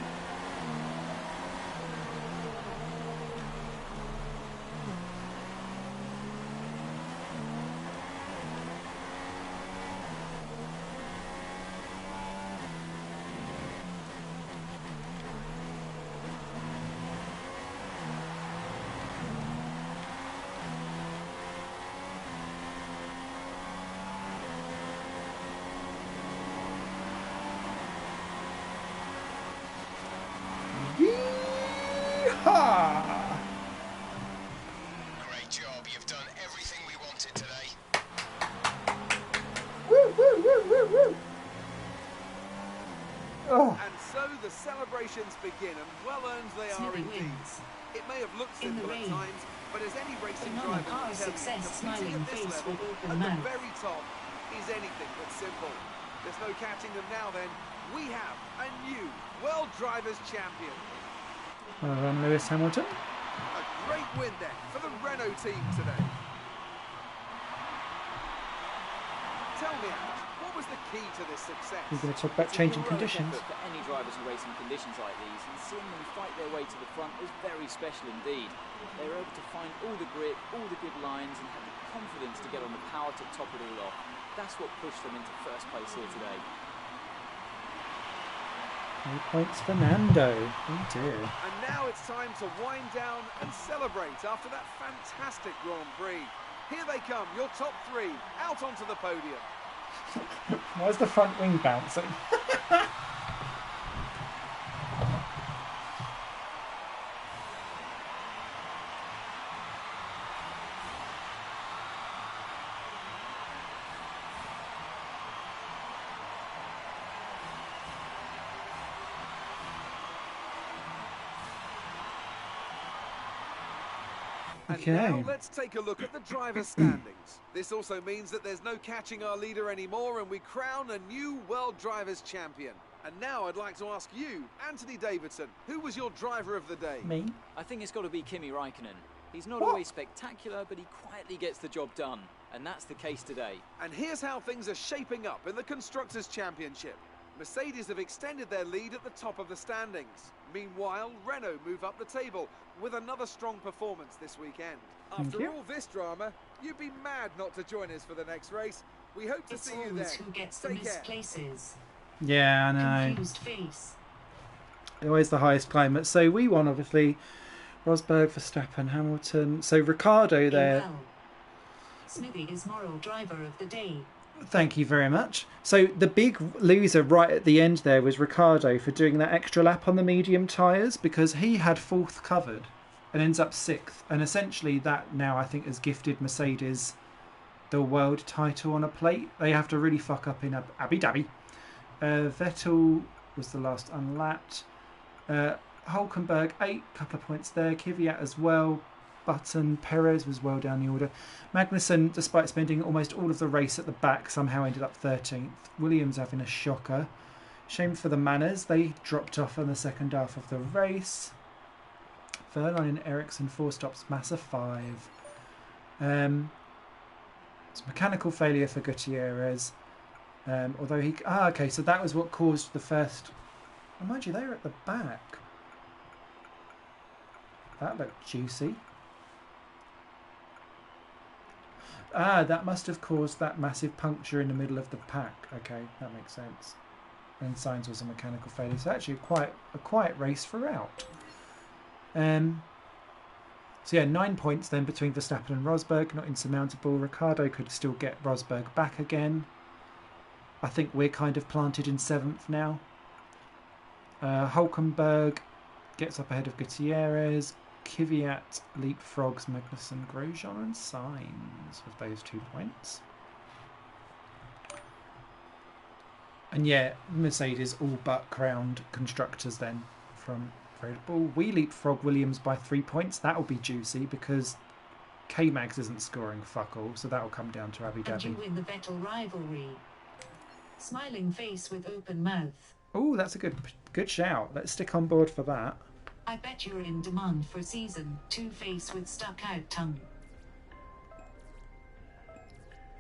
Great job. You've done everything we wanted today. Woo, woo, woo, woo, woo. Oh. And so the celebrations begin, and well earned they are Smithy indeed. wins. It may have looked In the simple at rain. times, but as any racing Phenomenal driver car will tell you, success, competing smiling at this face level, with open at mouth. the very top, is anything but simple. There's no catching them now then. We have a new World Drivers' Champion. Well done, Lewis Hamilton. A great win then for the Renault team today. Tell me, Alex, what was the key to this success? We're going to talk about It's a changing heroic conditions. effort for any drivers who race in conditions like these, and seeing them fight their way to the front is very special indeed. They were able to find all the grip, all the good lines, and have the confidence to get on the power to top it all off. That's what pushed them into first place here today. 3 points for Nando. Oh dear. And now it's time to wind down and celebrate after that fantastic Grand Prix. Here they come, your top three, out onto the podium. Why's the front wing bouncing? And Okay. now let's take a look at the driver's standings. This also means that there's no catching our leader anymore, and we crown a new World Drivers' Champion. And now I'd like to ask you, Anthony Davidson, who was your driver of the day? Me? I think it's got to be Kimi Raikkonen. He's not What? always spectacular, but he quietly gets the job done. And that's the case today. And here's how things are shaping up in the Constructors' Championship. Mercedes have extended their lead at the top of the standings. Meanwhile, Renault move up the table with another strong performance this weekend. After you. all this drama, you'd be mad not to join us for the next race. We hope to It's see you always there. who gets the Take missed care. places. Yeah, I know. Confused face. Always the highest climate. So we won, obviously. Rosberg, Verstappen, Hamilton. So Ricardo there. Well. Smithy is moral driver of the day. Thank you very much. So the big loser right at the end there was Ricardo for doing that extra lap on the medium tyres, because he had fourth covered and ends up sixth. And essentially that now I think has gifted Mercedes the world title on a plate. They have to really fuck up in Abu Dhabi. Vettel was the last unlapped. Hulkenberg 8, couple of points there. Kvyat as well. Button, Perez was well down the order. Magnussen, despite spending almost all of the race at the back, somehow ended up 13th. Williams having a shocker. Shame for the Manners. They dropped off in the second half of the race. Verline and Ericsson 4 stops, Massa 5. It's mechanical failure for Gutierrez. Although he... okay, so that was what caused the first... Oh, mind you, they were at the back. That looked juicy. That must have caused that massive puncture in the middle of the pack. Okay, that makes sense. And Sainz was a mechanical failure. So actually a quiet race throughout. So yeah, 9 points then between Verstappen and Rosberg. Not insurmountable. Ricciardo could still get Rosberg back again. I think we're kind of planted in 7th now. Hulkenberg gets up ahead of Gutierrez. Kvyat leapfrogs Magnussen, Grosjean and Sainz with those 2 points. And yeah, Mercedes all but crowned constructors then from Red Bull. We leapfrog Williams by 3 points. That'll be juicy because K-Mags isn't scoring fuck all, so that'll come down to Abu And you Dhabi. win the Vettel rivalry. Smiling face with open mouth. Oh, that's a good shout. Let's stick on board for that. I bet you're in demand for season 2 face with stuck out tongue.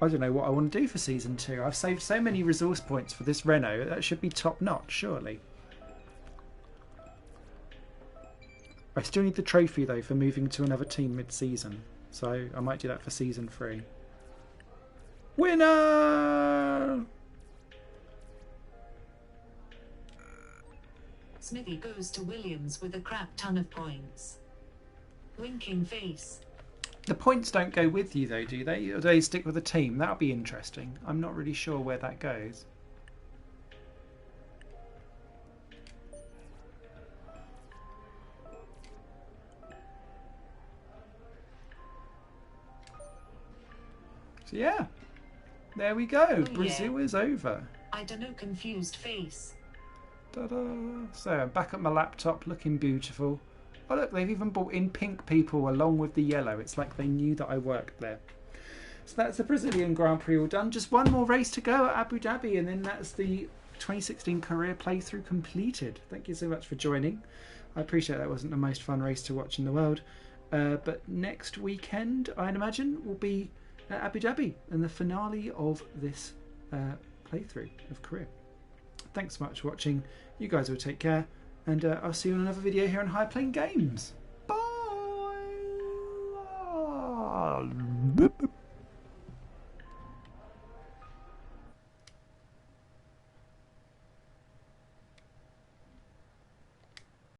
I don't know what I want to do for Season 2. I've saved so many resource points for this Renault. That should be top notch, surely. I still need the trophy, though, for moving to another team mid-season. So I might do that for Season 3. Winner! Smithy goes to Williams with a crap ton of points. Winking face. The points don't go with you, though, do they? Or do they stick with the team? That'll be interesting. I'm not really sure where that goes. So yeah, there we go. Oh, Brazil is over. I dunno, confused face. Ta-da. So I'm back at my laptop, looking beautiful. Oh look, they've even brought in pink people along with the yellow. It's like they knew that I worked there. So that's the Brazilian Grand Prix all done. Just one more race to go at Abu Dhabi, and then that's the 2016 career playthrough completed. Thank you so much for joining. I appreciate that wasn't the most fun race to watch in the world. But next weekend, I'd imagine, will be at Abu Dhabi and the finale of this playthrough of career. Thanks so much for watching. You guys will take care, and I'll see you in another video here on High Playing Games. Bye.